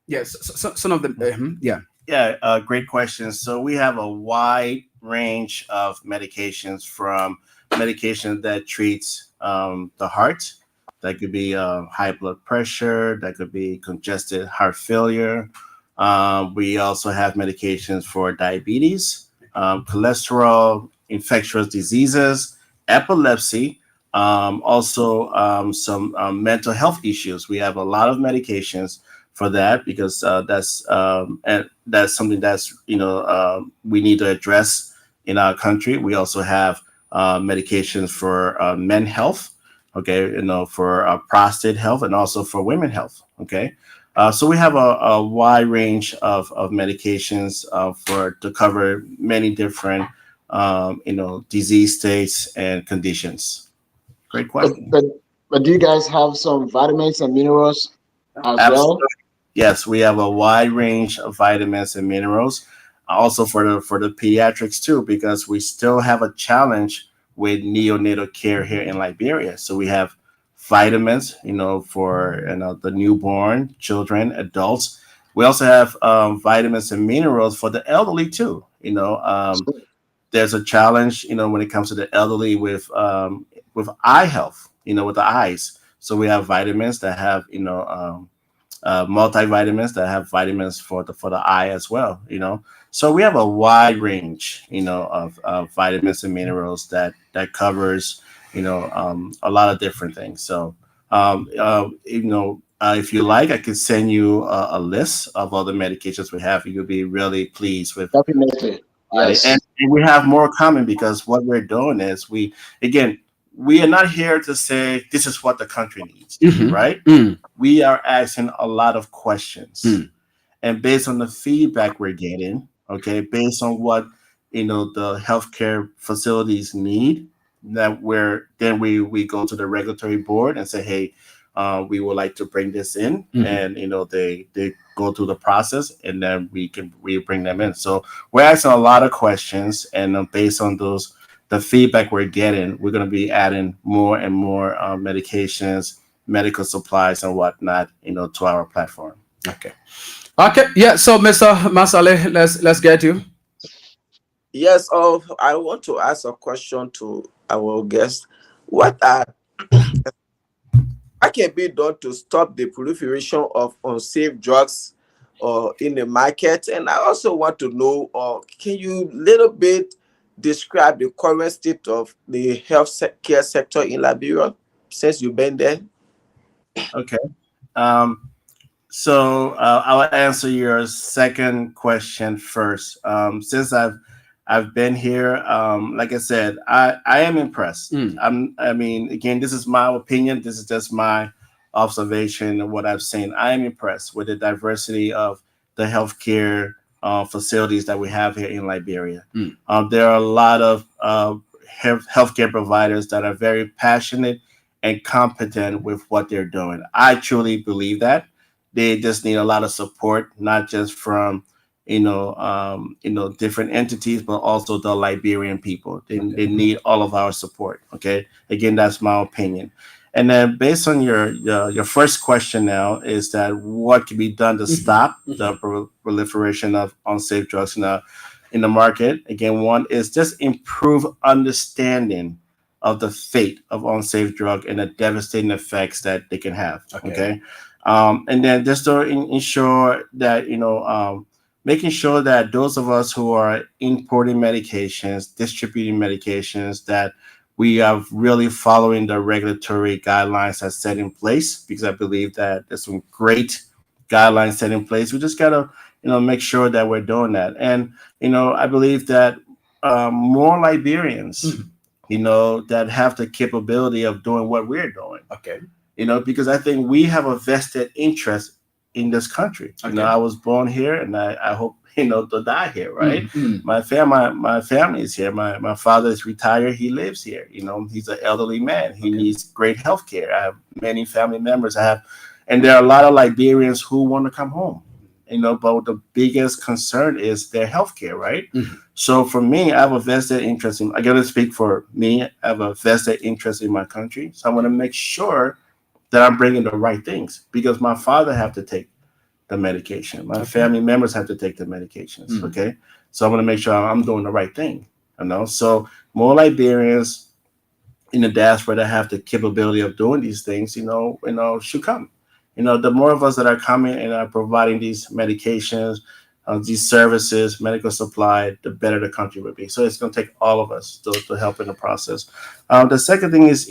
[SPEAKER 2] Yes, some of them. Yeah.
[SPEAKER 6] Yeah, great question. So we have a wide range of medications, from medication that treats the heart. That could be high blood pressure. That could be congested heart failure. We also have medications for diabetes, cholesterol, infectious diseases, epilepsy, also some mental health issues. We have a lot of medications for that, because that's something that's, you know, we need to address in our country. We also have medications for men health, okay, you know, for prostate health, and also for women health, okay. So we have a wide range of medications to cover many different, you know, disease states and conditions. Great question.
[SPEAKER 7] But do you guys have some vitamins and minerals as
[SPEAKER 6] Absolutely.
[SPEAKER 7] well?
[SPEAKER 6] Yes, we have a wide range of vitamins and minerals, also for the pediatrics too, because we still have a challenge with neonatal care here in Liberia. So we have vitamins, you know, for, you know, the newborn, children, adults. We also have vitamins and minerals for the elderly too. You know, there's a challenge, you know, when it comes to the elderly with eye health, you know, with the eyes. So we have vitamins that have, you know, multivitamins that have vitamins for the eye as well, you know. So we have a wide range, you know, of vitamins and minerals that covers, you know, a lot of different things. So you know, if you like, I could send you a list of all the medications we have. You'll be really pleased with
[SPEAKER 7] Definitely.
[SPEAKER 6] it.
[SPEAKER 7] Yes.
[SPEAKER 6] And we have more coming because what we're doing is we are not here to say this is what the country needs,
[SPEAKER 2] Mhm.
[SPEAKER 6] right?
[SPEAKER 2] Mm.
[SPEAKER 6] We are asking a lot of questions.
[SPEAKER 2] Mm.
[SPEAKER 6] And based on the feedback we're getting, okay, based on what the healthcare facilities need, then we go to the regulatory board and say, hey, we would like to bring this in,
[SPEAKER 2] Mhm.
[SPEAKER 6] and they go through the process, and then we bring them in. So we're asking a lot of questions, and based on the feedback we're getting, we're going to be adding more and more medications, medical supplies, and whatnot, to our platform.
[SPEAKER 2] Okay. Okay. Yeah. So, Mr. Masale, let's get you.
[SPEAKER 3] Yes, I want to ask a question to our guest. What can be done to stop the proliferation of unsafe drugs in the market? And I also want to know, can you little bit describe the current state of the care sector in Liberia since you've been there?
[SPEAKER 6] Okay. So I'll answer your second question first. Since I've been here, like I said, I am impressed. I mean, again, this is my opinion. This is just my observation of what I've seen. I am impressed with the diversity of the healthcare facilities that we have here in Liberia. There are a lot of healthcare providers that are very passionate and competent with what they're doing. I truly believe that. They just need a lot of support, not just from different entities, but also the Liberian people. They need all of our support. Okay, again, that's my opinion. And then based on your first question now is that what can be done to stop the proliferation of unsafe drugs in the market? Again, one is just improve understanding of the fate of unsafe drug and the devastating effects that they can have. Okay. And then just to ensure that, making sure that those of us who are importing medications, distributing medications, that we are really following the regulatory guidelines that's set in place, because I believe that there's some great guidelines set in place. We just got to, make sure that we're doing that. And, I believe that more Liberians, that have the capability of doing what we're doing. Okay. Because I think we have a vested interest in this country.
[SPEAKER 2] Okay.
[SPEAKER 6] I was born here, and I hope to die here, right? My family is here. My father is retired. He lives here. He's an elderly man. He needs great health care. I have many family members. And there are a lot of Liberians who want to come home. But the biggest concern is their health care, right? So for me, I have a vested interest I got to speak for me. I have a vested interest in my country. So I want to make sure that I'm bringing the right things, because my father have to take the medication. My family members have to take the medications. Okay. So I want to make sure I'm doing the right thing, So more Liberians in the diaspora that have the capability of doing these things, should come. The more of us that are coming and are providing these medications, these services, medical supply, the better the country would be. So it's going to take all of us to help in the process. The second thing is,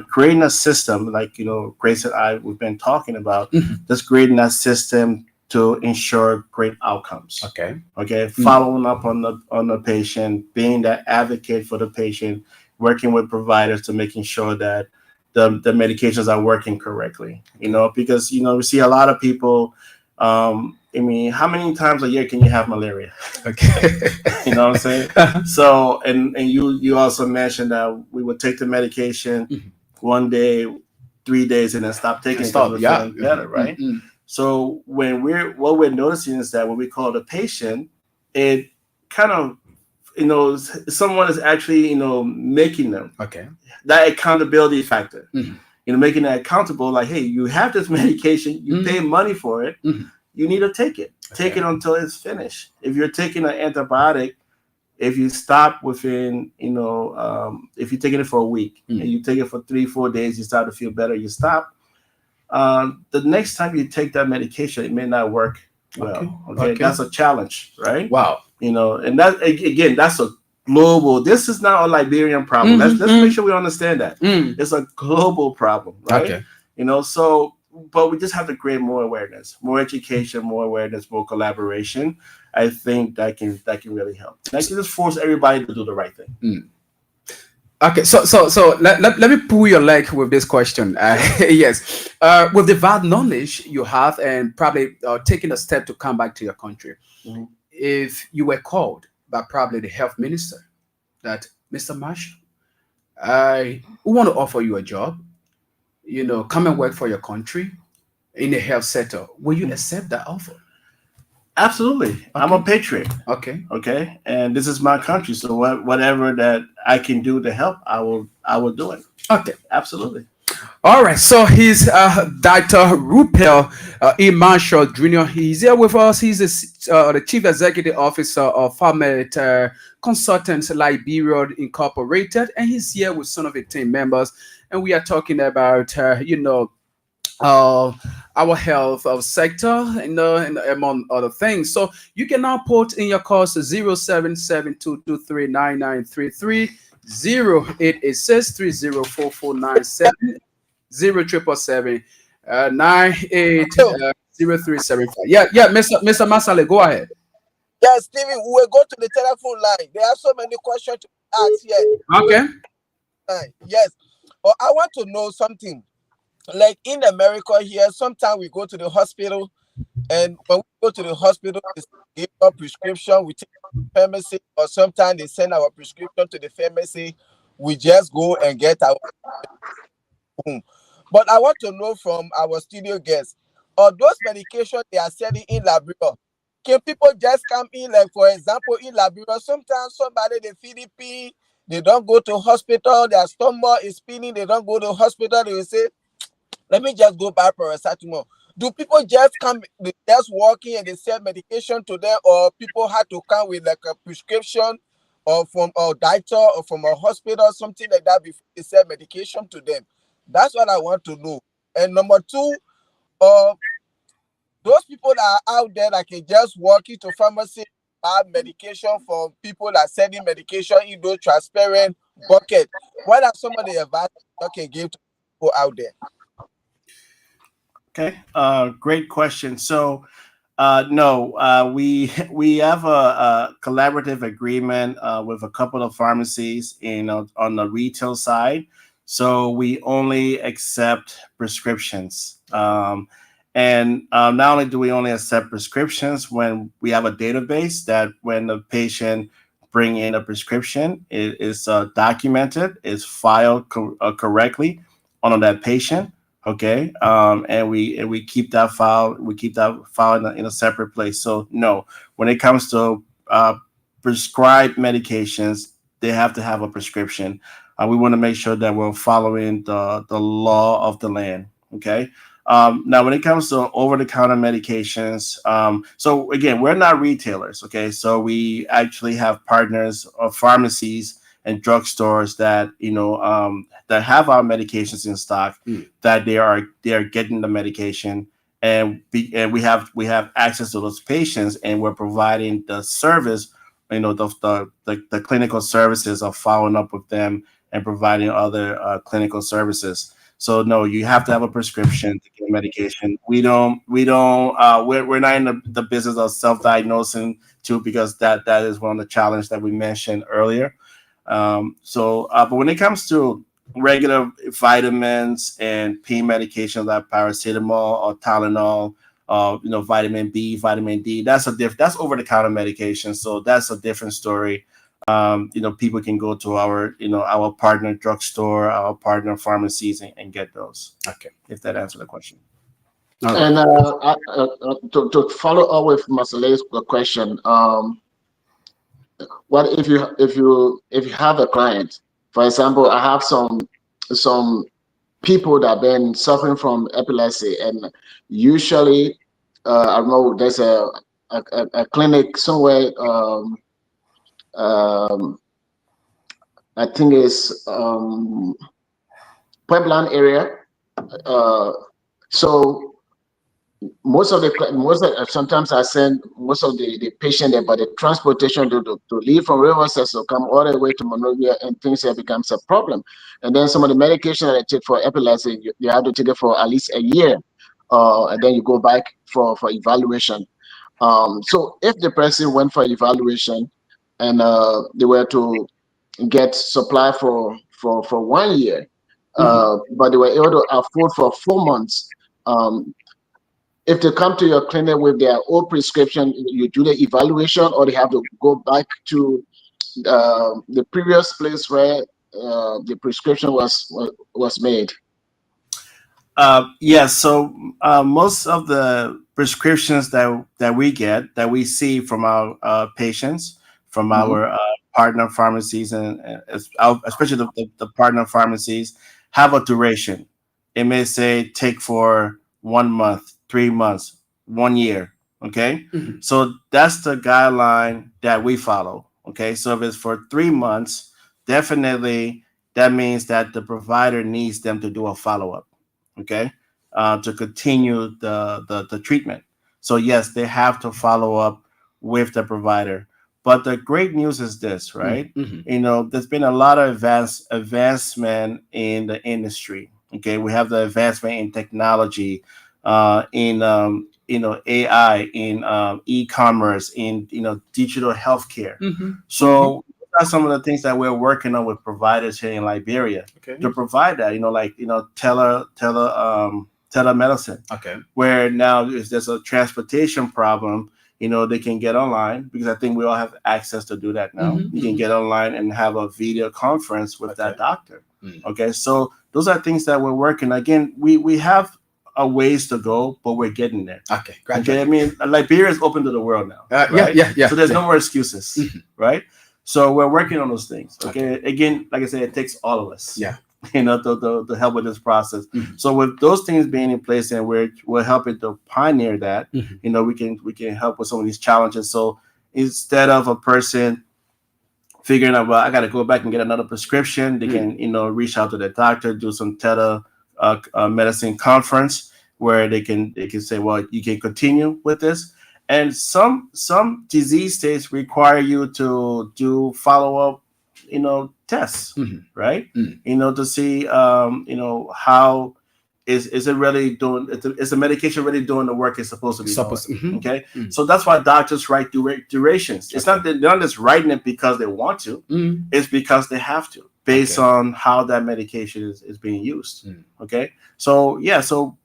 [SPEAKER 6] creating a system like, Grace and we've been talking about, just creating that system to ensure great outcomes. Okay. Following up on the patient, being that advocate for the patient, working with providers to making sure that the medications are working correctly, because, we see a lot of people, how many times a year can you have malaria?
[SPEAKER 2] Okay.
[SPEAKER 6] You know what I'm saying? So, and you also mentioned that we would take the medication one day, 3 days, and then stop taking it because we're feeling better, right? So what we're noticing is that when we call the patient, it kind of, someone is actually, making them.
[SPEAKER 2] Okay.
[SPEAKER 6] That accountability factor. Making that accountable, like, hey, you have this medication, you pay money for it, you need to take it. Take it until it's finished. If you're taking an antibiotic, if you stop within, if you're taking it for a week and you take it for 3-4 days, you start to feel better, you stop. The next time you take that medication, it may not work well. Okay. That's a challenge, right?
[SPEAKER 2] Wow.
[SPEAKER 6] And that, again, that's a global. This is not a Liberian problem. Let's make sure we understand that. It's a global problem, right? Okay. So but we just have to create more awareness, more education, more awareness, more collaboration. I think that can really help. That can just force everybody to do the right thing.
[SPEAKER 2] Okay, so let me pull your leg with this question. Yes, with the vast knowledge you have and probably taking a step to come back to your country, if you were called by probably the health minister that Mr. Marshall, I want to offer you a job, come and work for your country in the health sector, will you accept that offer?
[SPEAKER 6] Absolutely.
[SPEAKER 2] Okay.
[SPEAKER 6] I'm a patriot.
[SPEAKER 2] Okay.
[SPEAKER 6] And this is my country. So whatever that I can do to help, I will do it.
[SPEAKER 2] Okay.
[SPEAKER 6] Absolutely.
[SPEAKER 2] All right. So he's Dr. Rupel E. Marshall Jr. He's here with us. He's the Chief Executive Officer of Pharmet Consultants Liberia Incorporated, and he's here with some of the team members, and we are talking about our health sector, and among other things. So you can now put in your calls 0772239933, 0886304497, 0777 980375. Yeah, Mr. Masale, go ahead.
[SPEAKER 3] Yes, Stevie, we will go to the telephone line. There are so many questions to ask here.
[SPEAKER 2] Okay.
[SPEAKER 3] Yes. I want to know something. Like in America here, sometimes we go to the hospital, and when we go to the hospital, they give a prescription, we take it to the pharmacy, or sometimes they send our prescription to the pharmacy. We just go and get our home. But I want to know from our studio guests, those medications they are selling in Liberia, can people just come in, like for example, in Liberia, sometimes somebody they Philippines, they don't go to hospital, their stomach is spinning, they don't go to hospital, they will say, let me just go buy paracetamol. Do people just come, they just walk in and they sell medication to them, or people have to come with like a prescription or from a doctor or from a hospital, something like that, before they sell medication to them? That's what I want to know. And number two, those people that are out there that can just walk into pharmacy, buy medication from people that are selling medication in those transparent buckets. What are some of the advice you can give to people out there?
[SPEAKER 6] Okay, great question. So, no, we have a collaborative agreement with a couple of pharmacies on the retail side. So we only accept prescriptions, and not only do we only accept prescriptions when we have a database that when the patient bring in a prescription, it is documented, is filed correctly on that patient. Okay, and we keep that file. We keep that file in a separate place. So no, when it comes to prescribed medications, they have to have a prescription. We want to make sure that we're following the law of the land. Okay. Now, when it comes to over-the-counter medications, so again, we're not retailers. Okay, so we actually have partners of pharmacies and drugstores that that have our medications in stock, that they are getting the medication, and we have access to those patients, and we're providing the service, the clinical services of following up with them and providing other clinical services. So no, you have to have a prescription to get medication. We're not in the business of self-diagnosing too, because that is one of the challenges that we mentioned earlier. But when it comes to regular vitamins and pain medications like paracetamol or Tylenol, vitamin B, vitamin D, that's over-the-counter medication. So that's a different story. People can go to our partner drugstore, our partner pharmacies, and get those. Okay, if that answers the question.
[SPEAKER 7] And to follow up with Masale's question, what if you have a client, for example, I have some people that have been suffering from epilepsy, and usually I don't know, there's a clinic somewhere, I think it's Pueblan area, so sometimes I send most of the patient there, but the transportation to leave from Riverside to come all the way to Monrovia and things that becomes a problem. And then some of the medication that I take for epilepsy, you have to take it for at least a year. and then you go back for evaluation. So if the person went for evaluation and they were to get supply for 1 year, but they were able to afford for 4 months. If they come to your clinic with their old prescription, you do the evaluation, or they have to go back to the previous place where the prescription was made.
[SPEAKER 6] So most of the prescriptions that we see from our patients, from our partner pharmacies, and especially the partner pharmacies, have a duration. It may say take for 1 month, 3 months, 1 year. Okay, so that's the guideline that we follow. Okay, so if it's for 3 months, definitely that means that the provider needs them to do a follow up. Okay, to continue the treatment. So yes, they have to follow up with the provider. But the great news is this, right? There's been a lot of advancement in the industry. Okay, we have the advancement in technology, in AI, in e-commerce, in digital healthcare. So that's some of the things that we're working on with providers here in Liberia to provide that, telemedicine. Where now if there's a transportation problem, they can get online, because I think we all have access to do that now. You can get online and have a video conference with that doctor. Okay, so those are things that we're working. Again, we have a ways to go, but we're getting there. Okay, I mean, Liberia is open to the world now. Right? So there's no more excuses, right? So we're working on those things. Okay. Again, like I said, it takes all of us. To help with this process. So with those things being in place, and we're helping to pioneer that, we can help with some of these challenges. So instead of a person figuring out, well, I got to go back and get another prescription, they can reach out to their doctor, do some medicine conference where they can say, well, you can continue with this. And some disease states require you to do follow-up, tests, right? To see, how is it really doing? Is the medication really doing the work it's supposed to be doing? Okay, so that's why doctors write durations. It's not that they're not just writing it because they want to. It's because they have to, based on how that medication is being used. Okay, so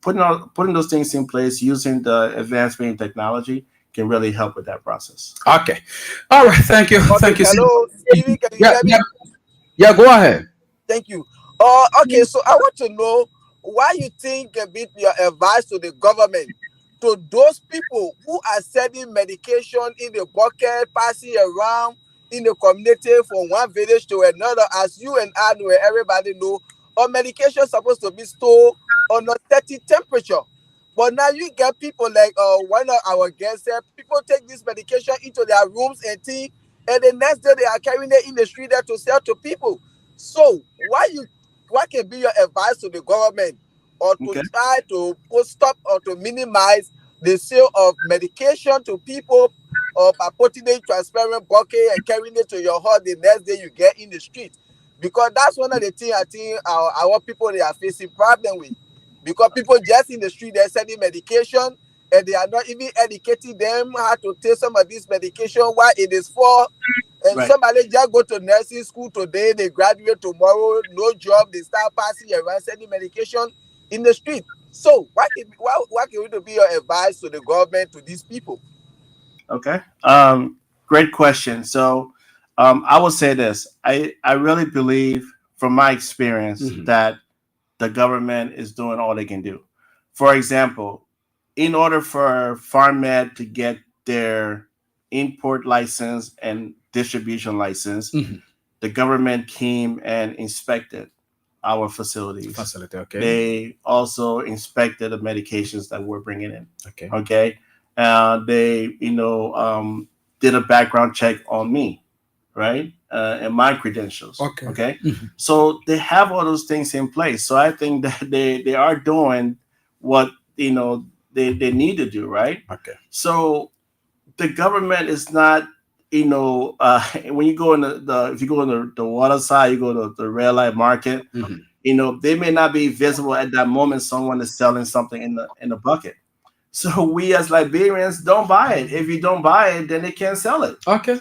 [SPEAKER 6] putting those things in place, using the advancement in technology, can really help with that process.
[SPEAKER 2] Okay. All right. Thank you. Thank you.
[SPEAKER 3] Hello, Stevie, can you hear me?
[SPEAKER 2] Yeah, go ahead.
[SPEAKER 3] Thank you. Okay, so I want to know why you think a bit your advice to the government, to those people who are selling medication in the bucket, passing around in the community from one village to another, as you and I know, everybody know, or medication is supposed to be stored on a 30 temperature. But now you get people like one of our guests said, people take this medication into their rooms and tea, and the next day they are carrying it in the street there to sell to people. So what can be your advice to the government, or to try to stop or to minimize the sale of medication to people, or by putting it in transparent bucket and carrying it to your house the next day you get in the street? Because that's one of the things I think our people, they are facing problem with. Because people just in the street, they're selling medication, and they are not even educating them how to take some of this medication, what it is for. And somebody just go to nursing school today, they graduate tomorrow, no job, they start passing around selling medication in the street. So what can be your advice to the government, to these people?
[SPEAKER 6] Okay. Great question. So I will say this. I really believe, from my experience, that the government is doing all they can do. For example, in order for PharmMed to get their import license and distribution license, the government came and inspected our facilities. They also inspected the medications that we're bringing in. They did a background check on me, right? And my credentials. So they have all those things in place. So I think that they are doing what they need to do, right? So the government is not, when you go in if you go on the water side, you go to the red light market, they may not be visible at that moment. Someone is selling something in the bucket. So we as Liberians don't buy it. If you don't buy it, then they can't sell it.
[SPEAKER 2] Okay.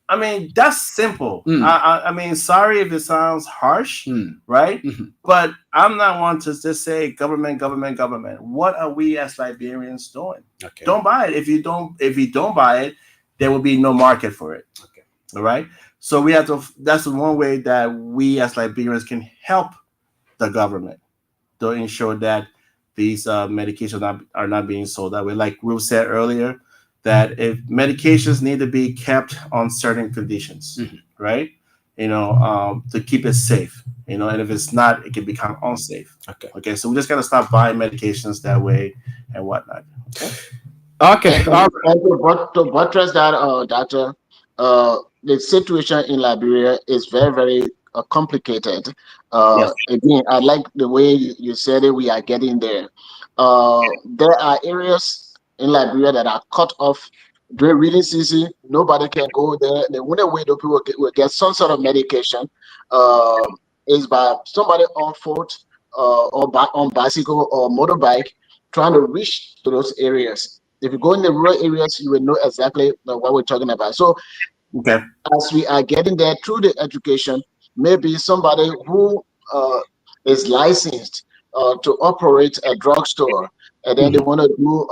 [SPEAKER 6] I mean, that's simple. I mean, sorry if it sounds harsh, right? But I'm not one to just say government. What are we as Liberians doing?
[SPEAKER 2] Okay.
[SPEAKER 6] Don't buy it. If you don't buy it, there will be no market for it.
[SPEAKER 2] Okay.
[SPEAKER 6] All right. So we have to. That's one way that we as Liberians can help the government to ensure that these medications are not being sold that way. Like Ruth said earlier, that if medications need to be kept on certain conditions, right? To keep it safe, and if it's not, it can become unsafe. Okay. So we just got to stop buying medications that way and whatnot.
[SPEAKER 2] Okay.
[SPEAKER 7] And to buttress that, Doctor, the situation in Liberia is very, very complicated.
[SPEAKER 6] Yes.
[SPEAKER 7] Again, I like the way you said it. We are getting there. There are areas in Liberia that are cut off during reading season. Nobody can go there. The only way the people will get some sort of medication is by somebody on foot or on bicycle or motorbike trying to reach to those areas. If you go in the rural areas, you will know exactly what we're talking about. So as we are getting there through the education, maybe somebody who is licensed to operate a drugstore, and then they want to do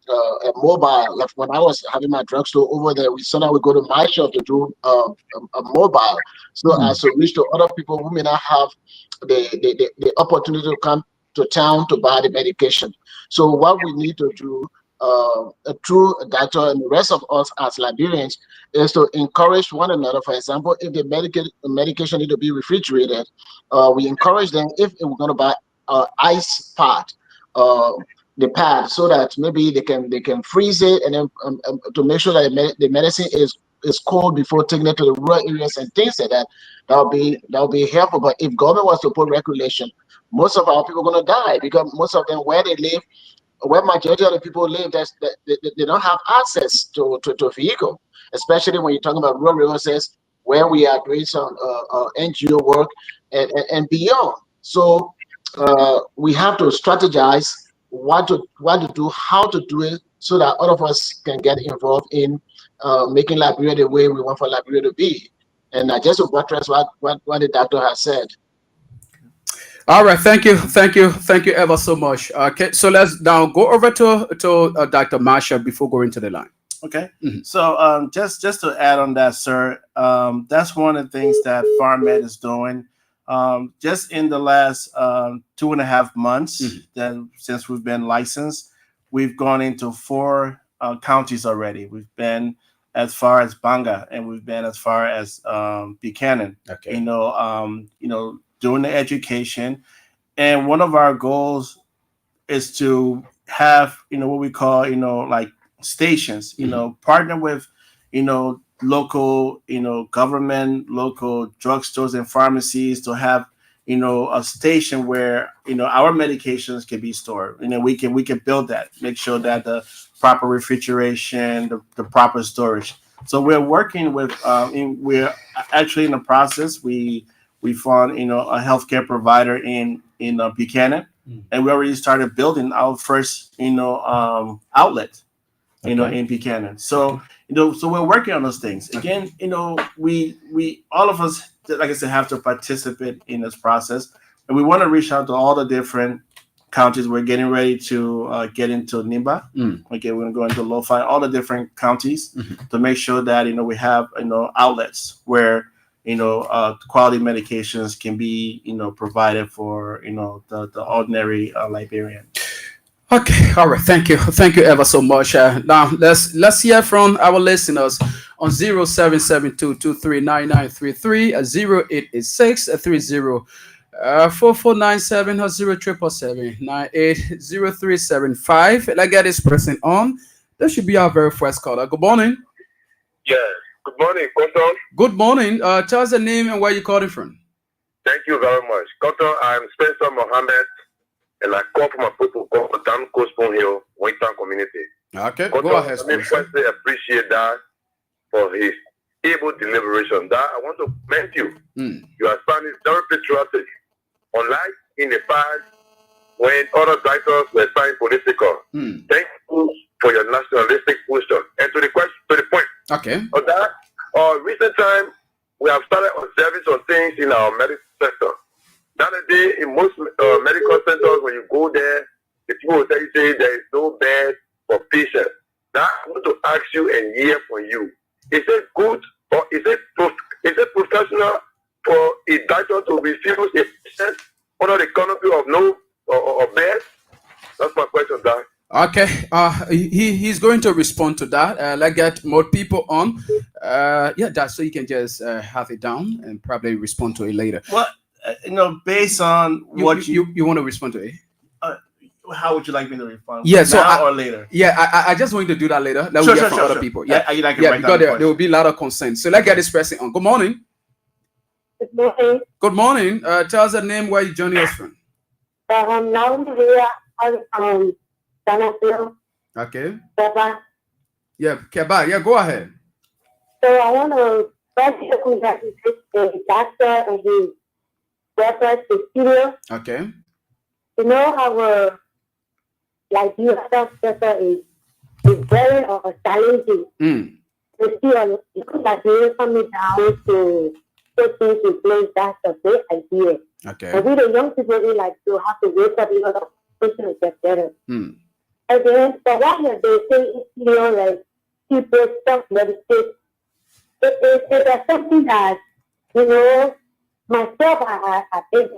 [SPEAKER 7] a mobile. Like when I was having my drugstore over there, we sometimes go to my shop to do a mobile, so as to reach to other people who may not have the opportunity to come to town to buy the medication. So what we need to do through Doctor and the rest of us as Liberians is to encourage one another. For example, if the medication need to be refrigerated, we encourage them, if we're going to buy ice pad, the pad, so that maybe they can freeze it, and then to make sure that the medicine is cold before taking it to the rural areas and things like that. That'll be helpful. But if government was to put regulation, most of our people are going to die, because most of them where they live, where majority of the people live, they don't have access to vehicle, especially when you're talking about rural areas where we are doing some NGO work and beyond. So we have to strategize what to do, how to do it, so that all of us can get involved in making Liberia the way we want for Liberia to be. And just to buttress what the doctor has said.
[SPEAKER 2] All right, thank you ever so much. Okay, so let's now go over to Dr. Marshall before going to the line.
[SPEAKER 6] Okay, so just to add on that, sir, that's one of the things that PharmMed is doing. Just in the last 2.5 months, that since we've been licensed, we've gone into 4 counties already. We've been as far as Banga, and we've been as far as Buchanan. Okay, doing the education, and one of our goals is to have what we call like stations. Partner with local government, local drugstores and pharmacies to have a station where our medications can be stored. We can build that, make sure that the proper refrigeration, the proper storage. So we're working with we're actually in the process. We found a healthcare provider in Buchanan, and we already started building our first outlet in Buchanan. So so we're working on those things. Again, we all of us, like I said, have to participate in this process, and we want to reach out to all the different counties. We're getting ready to get into Nimba. Okay, we're going to go into Lo-Fi, all the different counties to make sure that we have outlets where quality medications can be provided for the ordinary Liberian.
[SPEAKER 2] Okay, all right, thank you ever so much. Now let's hear from our listeners on 0772239933 088630 4497 or 0777980375. Let's get this person on. That should be our very first caller. Good morning.
[SPEAKER 8] Yes. Good morning, Cotton.
[SPEAKER 2] Good morning. Tell us the name and where you're calling from.
[SPEAKER 8] Thank you very much. Cotton, I'm Spencer Mohammed, and I call from a people called Dan Cospon Hill, Waitan community.
[SPEAKER 2] Okay,
[SPEAKER 8] Cotton,
[SPEAKER 2] go ahead.
[SPEAKER 8] I firstly appreciate that for his able deliberation. That I want to commend you. You are sounding very patriotic unlike in the past when other directors were signed political. Thank you for your nationalistic position. And to the question, to the point.
[SPEAKER 2] Okay.
[SPEAKER 8] Of that, recent time we have started observing some things in our medical sector. Nowadays, in most medical centers, when you go there, the people will tell you say there is no bed for patients. Now I want to ask you and hear from you: is it good or is it professional for a doctor to refuse a patient under the canopy of no or bed? That's my question, Doc.
[SPEAKER 2] Okay, he's going to respond to that. Let's get more people on. Yeah, that's so you can just have it down and probably respond to it later.
[SPEAKER 6] Well, based on what
[SPEAKER 2] you want to respond to it.
[SPEAKER 6] How would you like me to respond?
[SPEAKER 2] Yeah, so
[SPEAKER 6] now or later?
[SPEAKER 2] Yeah, I just want to do that later. Let me get from other people. Yeah, because there will be a lot of consent. So let's get this person on. Good morning.
[SPEAKER 9] Good morning.
[SPEAKER 2] Good morning. Tell us the name where you joining us from.
[SPEAKER 9] Now I'm
[SPEAKER 2] Okay.
[SPEAKER 9] Keba.
[SPEAKER 2] Yeah, Keba. Yeah, go ahead.
[SPEAKER 9] So I want to first congratulate the doctor and his workers, the studio.
[SPEAKER 2] Okay.
[SPEAKER 9] You know how like you yourself is very challenging. You see, you could have been coming down to put things in place. That's a great idea.
[SPEAKER 2] Okay.
[SPEAKER 9] And we the young people, we like to have to wake up, to get better. And then, but what they say is, like, people self-medicate. It's something that, myself, I think,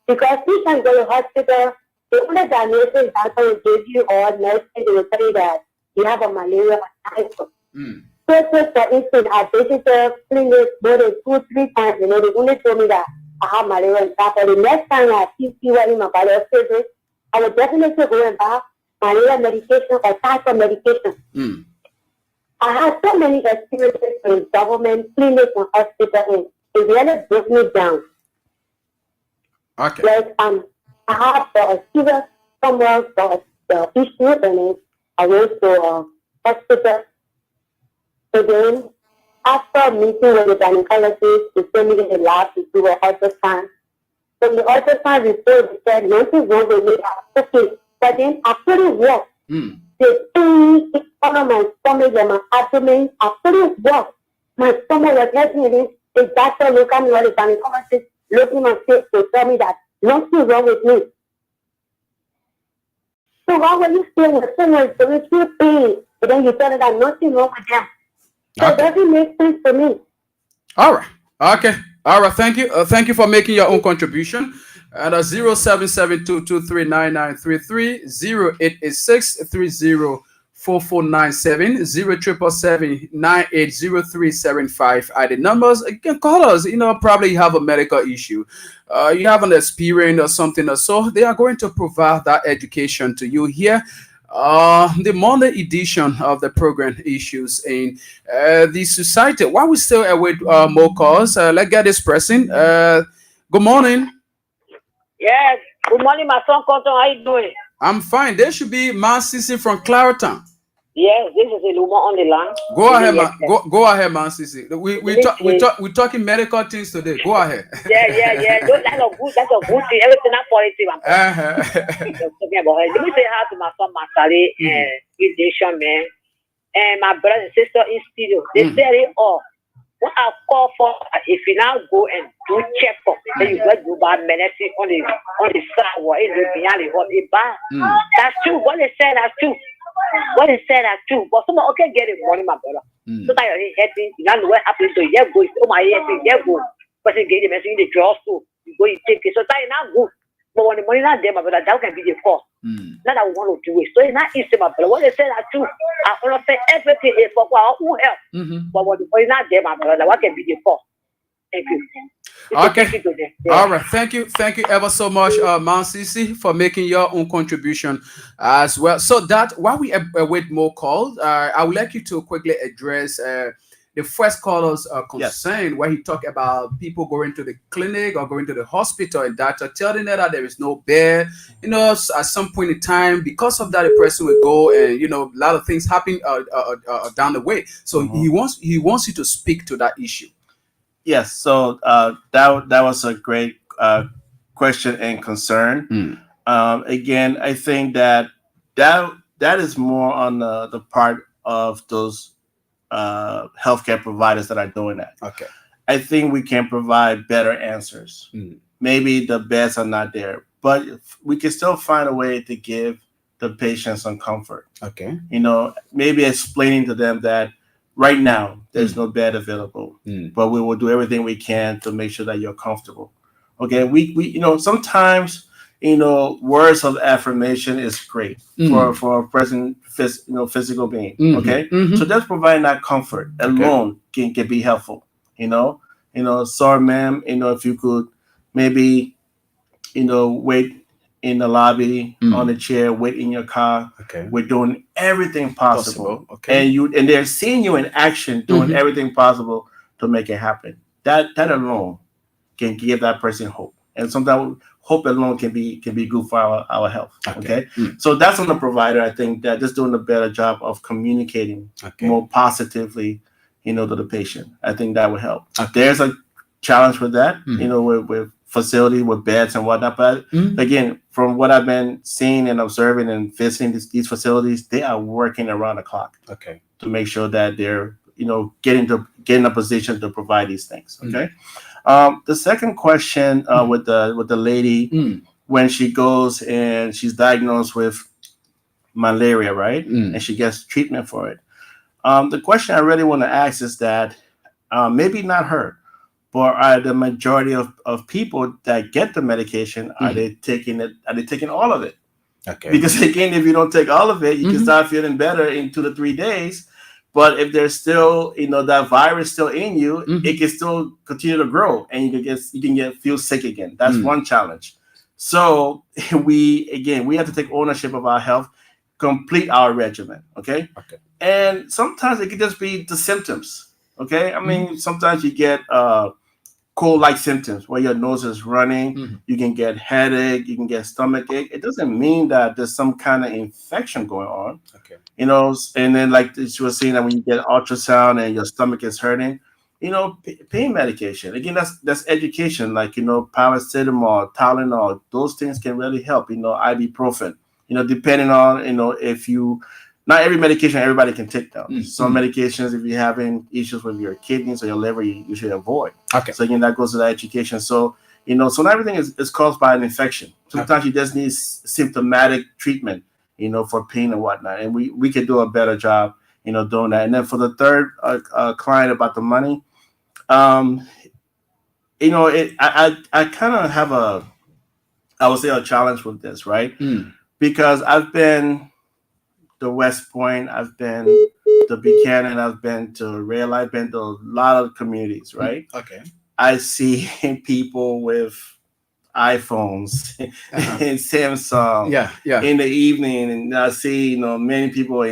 [SPEAKER 9] because if I go to the hospital, the only diagnosis doctor will give you or nurse they will tell you that you have a malaria or typhoid. So, for instance, I visited the clinic more than 2-3 times, they only told me that I have malaria and typhoid. The next time I see what in my body, I would definitely go and buy malaria medication or typhoid medication. I had so many experiences in government clinics and hospitals, and it really broke me down.
[SPEAKER 2] Okay.
[SPEAKER 9] Like I have a serious somewhere for the issue, and I went to a hospital. So then, after meeting with the gynecologist, they sent me to the lab to do an ultrasound. From the ultrasound report, they said nothing wrong with me. Okay. But then I couldn't walk. The pain is on my stomach and my abdomen. I couldn't walk. My stomach was hurting. The doctor looked at me, or the gynecologist looked in my face to tell me that nothing wrong with me. So why were you saying that someone going through pain, and then you tell me that nothing wrong with them? So it doesn't make sense to me.
[SPEAKER 2] All right. Okay. All right. Thank you. Thank you for making your own contribution. And 0772239933 0886304497 0777980375 are the numbers. You can call us. Probably you have a medical issue, you have an experience or something or so. They are going to provide that education to you here. The Monday edition of the program Issues in the Society. While we still await more calls, let's get this person. Good morning.
[SPEAKER 10] Yes. Good morning, my son Cotton. How you doing?
[SPEAKER 2] I'm fine. There should be Man Sisi from Clarendon.
[SPEAKER 10] Yes, this is Eluma on the line.
[SPEAKER 2] Go ahead, man. Go ahead, Man Sisi. We're talking medical things today. Go ahead.
[SPEAKER 10] Yeah. That's a good thing. Everything not positive. Let me say hi to my son Masari and Edition man and my brother and sister in studio. They said it all. What I call for, if you now go and do check up, then you got to buy medicine on the side or in the behind the hot. That's true. What they said, that's true. But someone get it money, my brother. So that you're happy, you know what happened to you. Go, oh my head, go. But you get the medicine in the drawer too. You go, you take it. So that is not good. But when the money not there, my brother, that can be the cost. Not that we want to do it. So it's not easy, my brother. What they said are true. I want to say everything is for our own help. But when the money not there, my brother, what can be the cost? Thank you.
[SPEAKER 2] Okay. All right. Thank you ever so much, Man Sisi, for making your own contribution as well. So that while we await more calls, I would like you to quickly address the first caller's concern, where he talked about people going to the clinic or going to the hospital and doctor telling them that there is no bed. At some point in time, because of that, the person will go and a lot of things happen down the way. So he wants you to speak to that issue.
[SPEAKER 6] Yes. So that was a great question and concern. Again, I think that is more on the part of those healthcare providers that are doing that.
[SPEAKER 2] Okay.
[SPEAKER 6] I think we can provide better answers. Maybe the beds are not there, but we can still find a way to give the patient some comfort.
[SPEAKER 2] Okay.
[SPEAKER 6] Maybe explaining to them that right now there's no bed available, but we will do everything we can to make sure that you're comfortable. Okay. We sometimes, words of affirmation is great for a person, physical being. Okay. So just providing that comfort alone can be helpful. Sorry, ma'am, if you could maybe, wait in the lobby on the chair, wait in your car.
[SPEAKER 2] Okay.
[SPEAKER 6] We're doing everything possible.
[SPEAKER 2] Okay.
[SPEAKER 6] And they're seeing you in action, doing everything possible to make it happen. That alone can give that person hope. And sometimes hope alone can be good for our health. Okay. So that's on the provider. I think that just doing a better job of communicating more positively, to the patient. I think that would help. There's a challenge with that, with facility, with beds and whatnot. But again, from what I've been seeing and observing and visiting these facilities, they are working around the clock.
[SPEAKER 2] Okay.
[SPEAKER 6] To make sure that they're, getting a position to provide these things. Okay. The second question with the lady when she goes and she's diagnosed with malaria, right? And she gets treatment for it. The question I really want to ask is that maybe not her, but are the majority of people that get the medication, are they taking it? Are they taking all of it?
[SPEAKER 2] Okay.
[SPEAKER 6] Because again, if you don't take all of it, you can start feeling better in 2 to 3 days. But if there's still, that virus still in you, it can still continue to grow, and you can feel sick again. That's one challenge. So we have to take ownership of our health, complete our regimen. Okay.
[SPEAKER 2] Okay.
[SPEAKER 6] And sometimes it can just be the symptoms. Okay. I mean, sometimes you get cold-like symptoms where your nose is running. You can get headache. You can get stomach ache. It doesn't mean that there's some kind of infection going on.
[SPEAKER 2] Okay.
[SPEAKER 6] And then like she was saying that when you get ultrasound and your stomach is hurting, pain medication. Again, that's education. Like paracetamol, Tylenol. Those things can really help. Ibuprofen. Depending on if you. Not every medication everybody can take down. Some medications, if you're having issues with your kidneys or your liver, you should avoid.
[SPEAKER 2] Okay.
[SPEAKER 6] So again, that goes to the education. So, so not everything is caused by an infection. Sometimes you just need symptomatic treatment, for pain and whatnot. And we can do a better job, doing that. And then for the third client about the money, I kind of have I would say a challenge with this, right? Because I've been the West Point, I've been to Buchanan, I've been to Rail, I've been to a lot of communities, right?
[SPEAKER 2] Okay.
[SPEAKER 6] I see people with iPhones and Samsung in the evening, and I see many people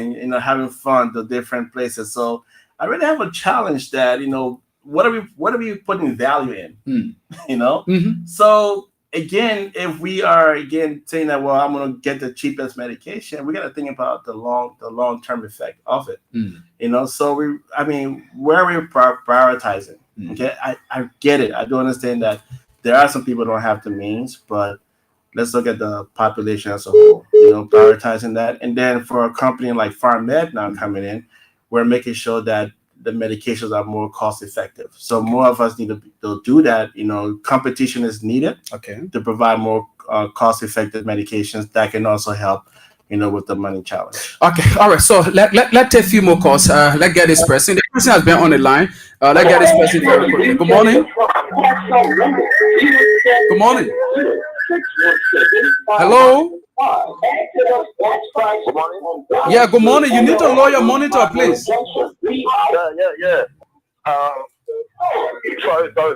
[SPEAKER 6] having fun to different places. So I really have a challenge that what are we putting value in? So again, if we are saying that, well, I'm going to get the cheapest medication, we got to think about the long-term effect of it. So where are we prioritizing? Okay, I get it. I do understand that there are some people who don't have the means, but let's look at the population as a whole. Prioritizing that, and then for a company like PharmMed now coming in, we're making sure that the medications are more cost effective. So more of us need to do that. Competition is needed to provide more cost effective medications that can also help, with the money challenge.
[SPEAKER 2] Okay. All right. So let's take a few more calls. Let's get this person. The person has been on the line. Let's get this person very quickly. Good morning. Good morning. Hello.
[SPEAKER 8] Good morning.
[SPEAKER 2] Yeah, good morning. You need to lower your monitor, please.
[SPEAKER 8] Yeah.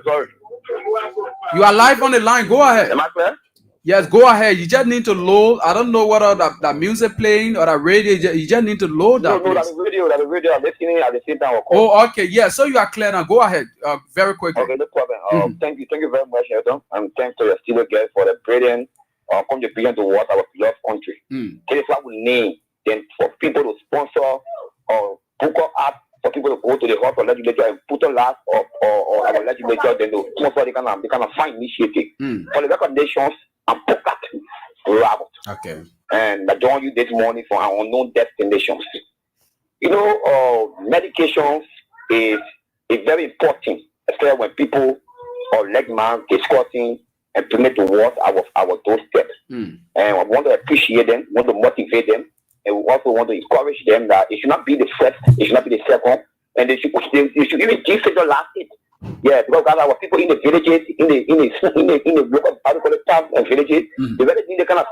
[SPEAKER 8] Sorry.
[SPEAKER 2] You are live on the line. Go ahead.
[SPEAKER 8] Am I clear?
[SPEAKER 2] Yes, go ahead. You just need to load. I don't know whether that music playing or that radio. You just need to load that.
[SPEAKER 8] No, that's the radio. I'm listening at the same time.
[SPEAKER 2] Oh, okay. Yeah, so you are clear now. Go ahead. Very quickly.
[SPEAKER 8] Okay, no problem. Thank you very much, Elton. And thanks to your studio guest for the brilliant contribution to what our beloved country. It is what we need then for people to sponsor or book us up for people to go to the House of Legislature and put on last or our legislature, then they kind of fine initiative for the recommendations and put that rabbit.
[SPEAKER 2] Okay.
[SPEAKER 8] And I don't use this money for our unknown destinations. You know, medications is very important, especially when people or leg man discussing and bring it towards our doorstep. And I want to appreciate them, want to motivate them, and we also want to encourage them that it should not be the first, it should not be the second, and they should even give it the last hit. Yeah, because our people in the villages, in the local towns and villages, they really need the kind of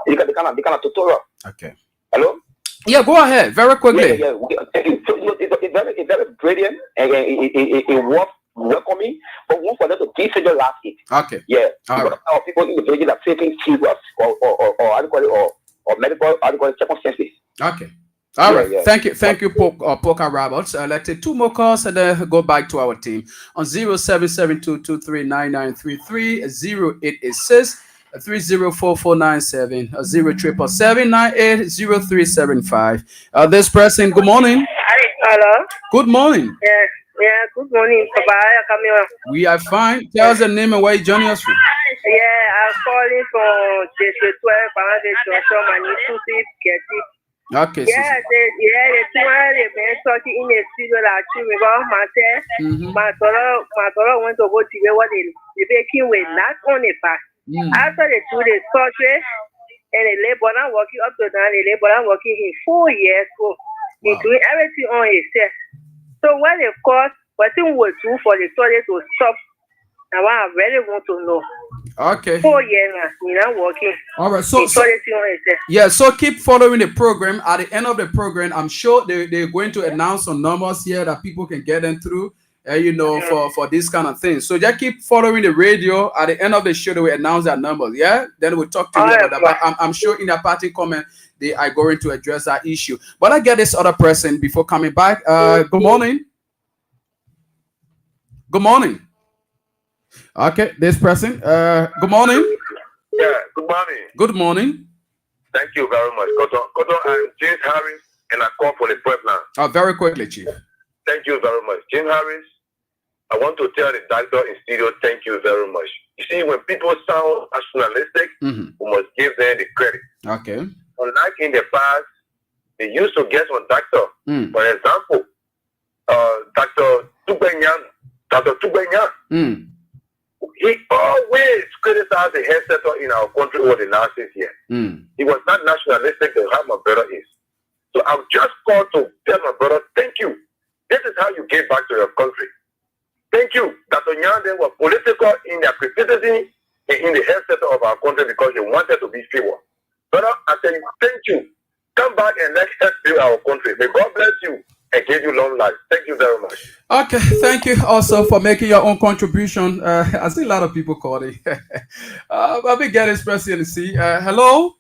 [SPEAKER 8] tutorial.
[SPEAKER 2] Okay.
[SPEAKER 8] Hello?
[SPEAKER 2] Yeah, go ahead very quickly.
[SPEAKER 8] Yeah. It's very brilliant and it works welcoming, but one for them to give it the last hit.
[SPEAKER 2] Okay.
[SPEAKER 8] Yeah.
[SPEAKER 2] All right.
[SPEAKER 8] Our people in the villages are facing serious or medical circumstances.
[SPEAKER 2] Okay. All right.
[SPEAKER 8] Yeah.
[SPEAKER 2] Thank you, Poker Roberts. Let's take 2 more calls and then go back to our team on 0772239933 0886 304497 077780375. This person, good morning.
[SPEAKER 11] Hello.
[SPEAKER 2] Good morning.
[SPEAKER 11] Yeah, good morning, Papa. Come here.
[SPEAKER 2] We are fine. Tell us the name and where you joining us from.
[SPEAKER 11] Yeah, I'm calling from District 12, Foundation, Manitusi, Keti.
[SPEAKER 2] Okay.
[SPEAKER 11] Yeah, the two they've been talking in the studio like two about myself. My daughter went to go to what they making with not on the back. After they do the surgery and the labor not working up to down, the labor not working in 4 years, so he's doing everything on himself. So what they cost, what thing will do for the surgery to stop? Now I really want to know.
[SPEAKER 2] Okay.
[SPEAKER 11] 4 years now, you're not working.
[SPEAKER 2] All right. So keep following the program. At the end of the program, I'm sure they're going to announce some numbers here that people can get them through. For this kind of thing. So just keep following the radio. At the end of the show, they will announce their numbers. Yeah, then we'll talk to you about that. But I'm sure in the party comment they are going to address that issue. But I get this other person before coming back. Good morning. Good morning. Okay, this person. Good morning.
[SPEAKER 8] Yeah, good morning.
[SPEAKER 2] Good morning.
[SPEAKER 8] Thank you very much, Koto. I'm James Harris, and I call for the Puebla.
[SPEAKER 2] Very quickly, Chief.
[SPEAKER 8] Thank you very much, James Harris. I want to tell the doctor in studio, thank you very much. You see, when people sound nationalistic, we must give them the credit.
[SPEAKER 2] Okay.
[SPEAKER 8] Unlike in the past, they used to get on doctor. For example, Dr. Tubenyan. He always criticized the health sector in our country over the last 6 years. He was not nationalistic to how my brother is. So I've just called to tell my brother, thank you. This is how you give back to your country. Thank you. Dr. Nyande was political in their criticism in the health sector of our country because they wanted to be fewer. Brother, I tell you, thank you. Come back and let's help build our country. May God bless you and give you long life. Thank you very much.
[SPEAKER 2] Okay, thank you also for making your own contribution. I see a lot of people calling. I'll be getting expressing see. Hello.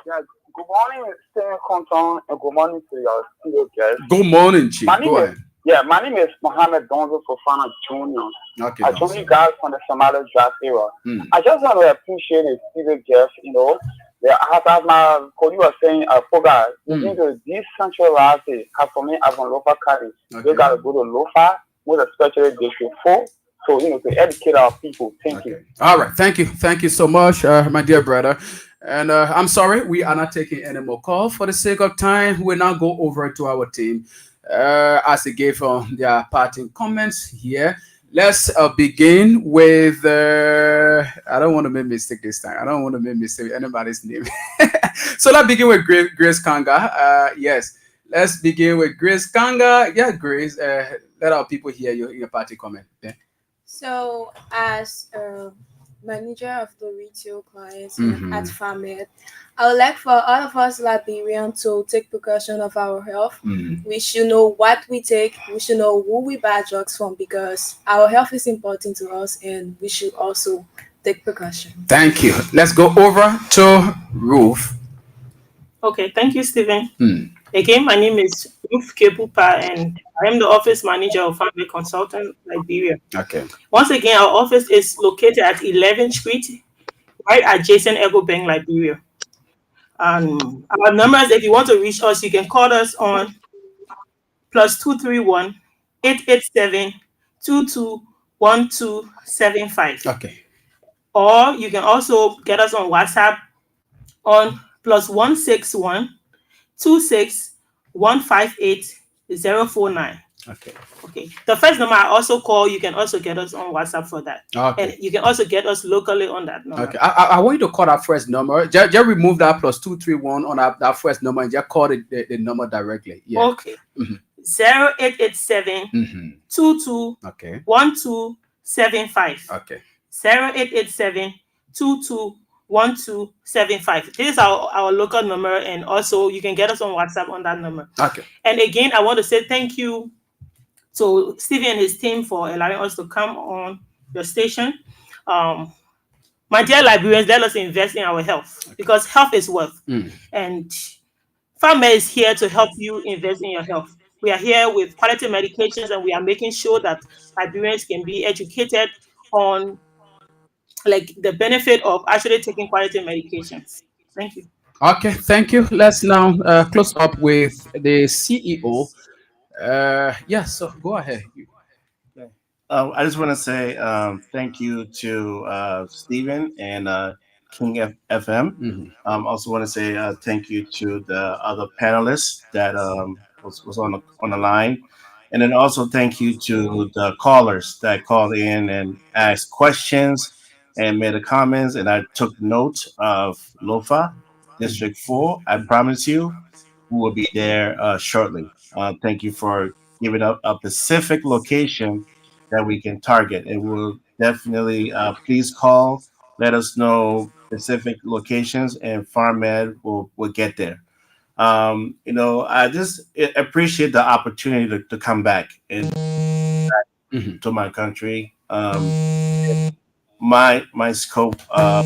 [SPEAKER 12] Yeah, good morning, Mr. Compton, and good morning to your studio guests.
[SPEAKER 2] Good morning, Chief. Go ahead.
[SPEAKER 12] My name is Mohammed Donzo Fofana Jr.
[SPEAKER 2] Okay,
[SPEAKER 12] I joined you guys from the Somali draft era. I just want to appreciate the studio guests, as my colleague was saying, Poga, we need to decentralize it. As for me, as on Lofa Kari, we got to go to Lofa, with especially District 4, so, to educate our people. Thank you.
[SPEAKER 2] All right, thank you. Thank you so much, my dear brother. And I'm sorry, we are not taking any more calls. For the sake of time, we'll now go over to our team as they gave their parting comments here. Let's begin with, I don't want to make mistake this time. I don't want to make mistake with anybody's name. So let's begin with Grace Kanga. Yes, let's begin with Grace Kanga. Yeah, Grace, let our people hear your party comment. Yeah.
[SPEAKER 4] So as manager of the retail clients at FarmEd, I would like for all of us Liberians to take precaution of our health. We should know what we take. We should know who we buy drugs from because our health is important to us and we should also take precaution.
[SPEAKER 2] Thank you. Let's go over to Ruth.
[SPEAKER 5] Okay, thank you, Stephen. Again, my name is Ruth Kepupa and I am the office manager of FarmEd Consultant, Liberia.
[SPEAKER 2] Okay.
[SPEAKER 5] Once again, our office is located at 11th Street, right adjacent EcoBank, Liberia. Our numbers, if you want to reach us, you can call us on +231 887 221275.
[SPEAKER 2] Okay.
[SPEAKER 5] Or you can also get us on WhatsApp on +161 26 158 049.
[SPEAKER 2] Okay.
[SPEAKER 5] Okay. The first number I also call, you can also get us on WhatsApp for that.
[SPEAKER 2] Okay.
[SPEAKER 5] And you can also get us locally on that number.
[SPEAKER 2] Okay. I want you to call that first number. Just remove that +231 on that first number and just call the number directly. Yeah.
[SPEAKER 5] Okay. 0887 22
[SPEAKER 2] Okay.
[SPEAKER 5] 1275.
[SPEAKER 2] Okay.
[SPEAKER 5] 0887 22 1275. This is our local number, and also you can get us on WhatsApp on that number.
[SPEAKER 2] Okay.
[SPEAKER 5] And again, I want to say thank you to Stevie and his team for allowing us to come on your station. My dear Liberians, let us invest in our health, because health is wealth. And FarmMed is here to help you invest in your health. We are here with quality medications, and we are making sure that Liberians can be educated on the benefit of actually taking quality medications. Thank you.
[SPEAKER 2] Okay, thank you. Let's now close up with the CEO. So go ahead.
[SPEAKER 6] I just want to say thank you to Stephen and King FM. Also want to say thank you to the other panelists that was on the line, and then also thank you to the callers that called in and asked questions and made the comments. And I took note of Lofa, District 4. I promise you, we will be there shortly. Thank you for giving up a specific location that we can target, and we'll definitely please call, let us know specific locations, and FarmMed will get there. I just appreciate the opportunity to come back and to my country. My scope of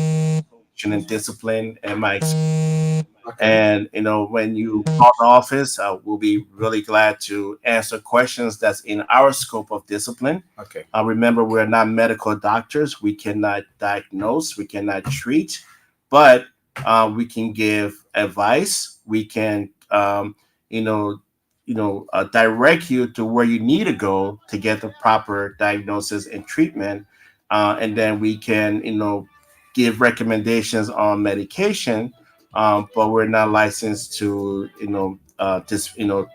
[SPEAKER 6] and discipline and my experience. And when you call the office, we'll be really glad to answer questions that's in our scope of discipline.
[SPEAKER 2] Okay.
[SPEAKER 6] Remember, we're not medical doctors. We cannot diagnose. We cannot treat, but we can give advice. We can, direct you to where you need to go to get the proper diagnosis and treatment, and then we can, give recommendations on medication. But we're not licensed to,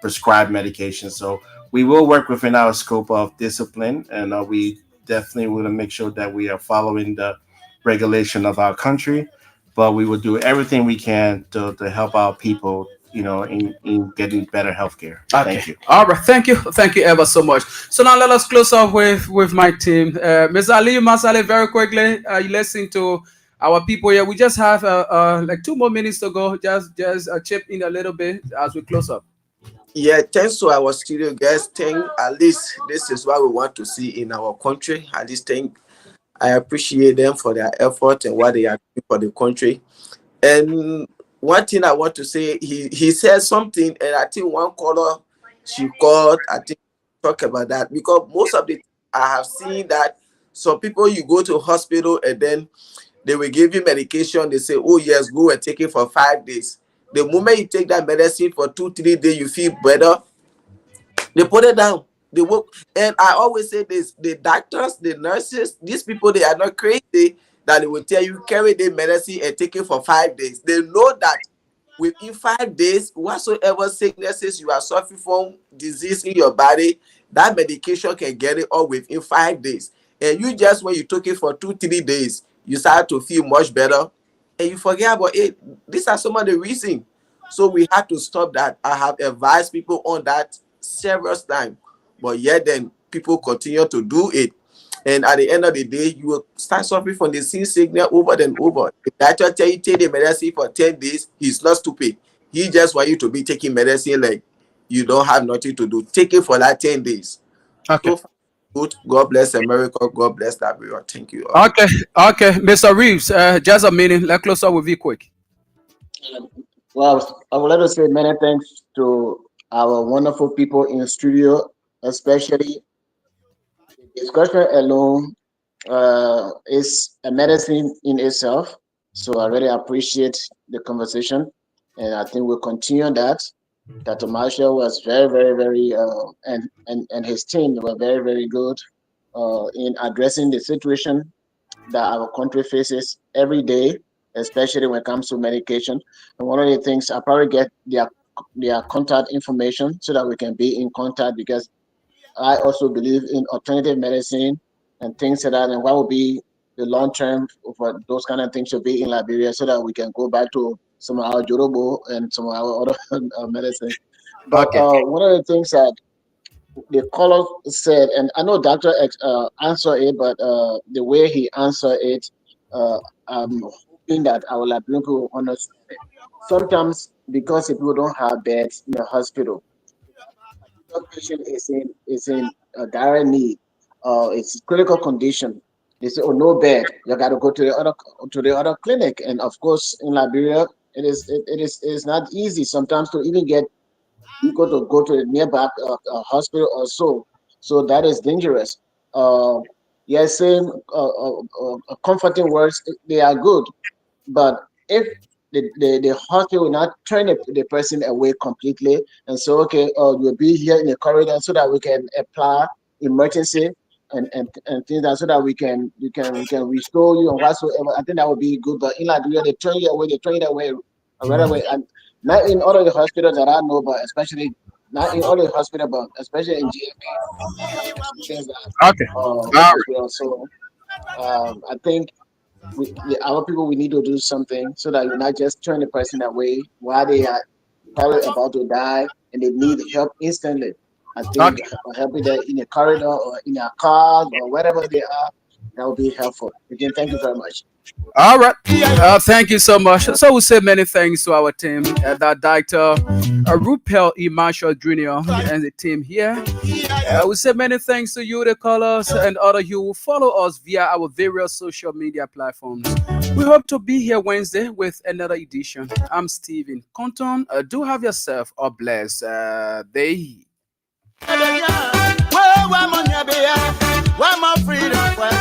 [SPEAKER 6] prescribe medication. So we will work within our scope of discipline, and we definitely want to make sure that we are following the regulation of our country. But we will do everything we can to help our people, in getting better healthcare.
[SPEAKER 2] Okay.
[SPEAKER 6] Thank you.
[SPEAKER 2] All right. Thank you ever so much. So now let us close off with my team. Ms. Ali Masale, very quickly, you listen to our people here. We just have 2 more minutes to go. Just chip in a little bit as we close up.
[SPEAKER 3] Yeah, thanks to our studio guests. At least this is what we want to see in our country. At least I appreciate them for their effort and what they are doing for the country. And one thing I want to say, he said something, and I think one caller she called, I think, talk about that, because most of the I have seen that some people, you go to hospital and then they will give you medication. They say, oh yes, go and take it for 5 days. The moment you take that medicine for 2-3 days, you feel better. They put it down. They work. And I always say this: the doctors, the nurses, these people, they are not crazy that they will tell you carry the medicine and take it for 5 days. They know that within 5 days, whatsoever sicknesses you are suffering from, disease in your body, that medication can get it all within 5 days. And you just, when you took it for 2-3 days, you start to feel much better, and you forget about it. These are some of the reasons. So we have to stop that. I have advised people on that several times, but yet then people continue to do it. And at the end of the day, you will start suffering from the same sickness over and over. If the doctor tell you take the medicine for 10 days, he's not stupid. He just want you to be taking medicine like you don't have nothing to do. Take it for like 10 days.
[SPEAKER 2] Okay.
[SPEAKER 3] So good. God bless America. God bless everyone. Thank you.
[SPEAKER 2] Okay, Mr. Reeves, just a minute. Let's close up with you quick.
[SPEAKER 7] Well, I would like to say many thanks to our wonderful people in the studio, especially the discussion alone is a medicine in itself. So I really appreciate the conversation, and I think we'll continue that. Dr. Marshall was very, very, very, and his team were very, very good in addressing the situation that our country faces every day, especially when it comes to medication. And one of the things, I probably get their contact information so that we can be in contact, because I also believe in alternative medicine and things like that, and what will be the long term for those kind of things to be in Liberia, so that we can go back to some of our Jorobo and some of our other medicine. But one of the things that the caller said, and I know Dr. X answered it, but the way he answered it, I'm hoping that our Liberian people will understand it. Sometimes, because if people don't have beds in the hospital, the patient is in a dire need, it's critical condition. They say, "Oh, no bed. You got to go to the other clinic." And of course, in Liberia, it is not easy sometimes to even get people to go to the nearby hospital or so. So that is dangerous. Yes, saying comforting words, they are good, but if the hospital will not turn the person away completely and say, okay, you'll be here in the corridor so that we can apply emergency and things that, so that we can restore you and whatsoever. I think that would be good. But in Liberia, they turn you away right away. And not in all of the hospitals that I know, but especially not in all the hospitals, but especially in GFA. Okay. So I think our people, we need to do something so that you not just turn the person away while they are probably about to die and they need help instantly. I think helping them in a corridor or in a car or wherever they are, that would be helpful. Again, thank you very much.
[SPEAKER 2] All right. Thank you so much. So we say many thanks to our team, that Dr. Rupel E. Marshall Jr. and the team here. We say many thanks to you, the callers, and other you who follow us via our various social media platforms. We hope to be here Wednesday with another edition. I'm Stephen Compton. Do have yourself a blessed day. Where my freedom?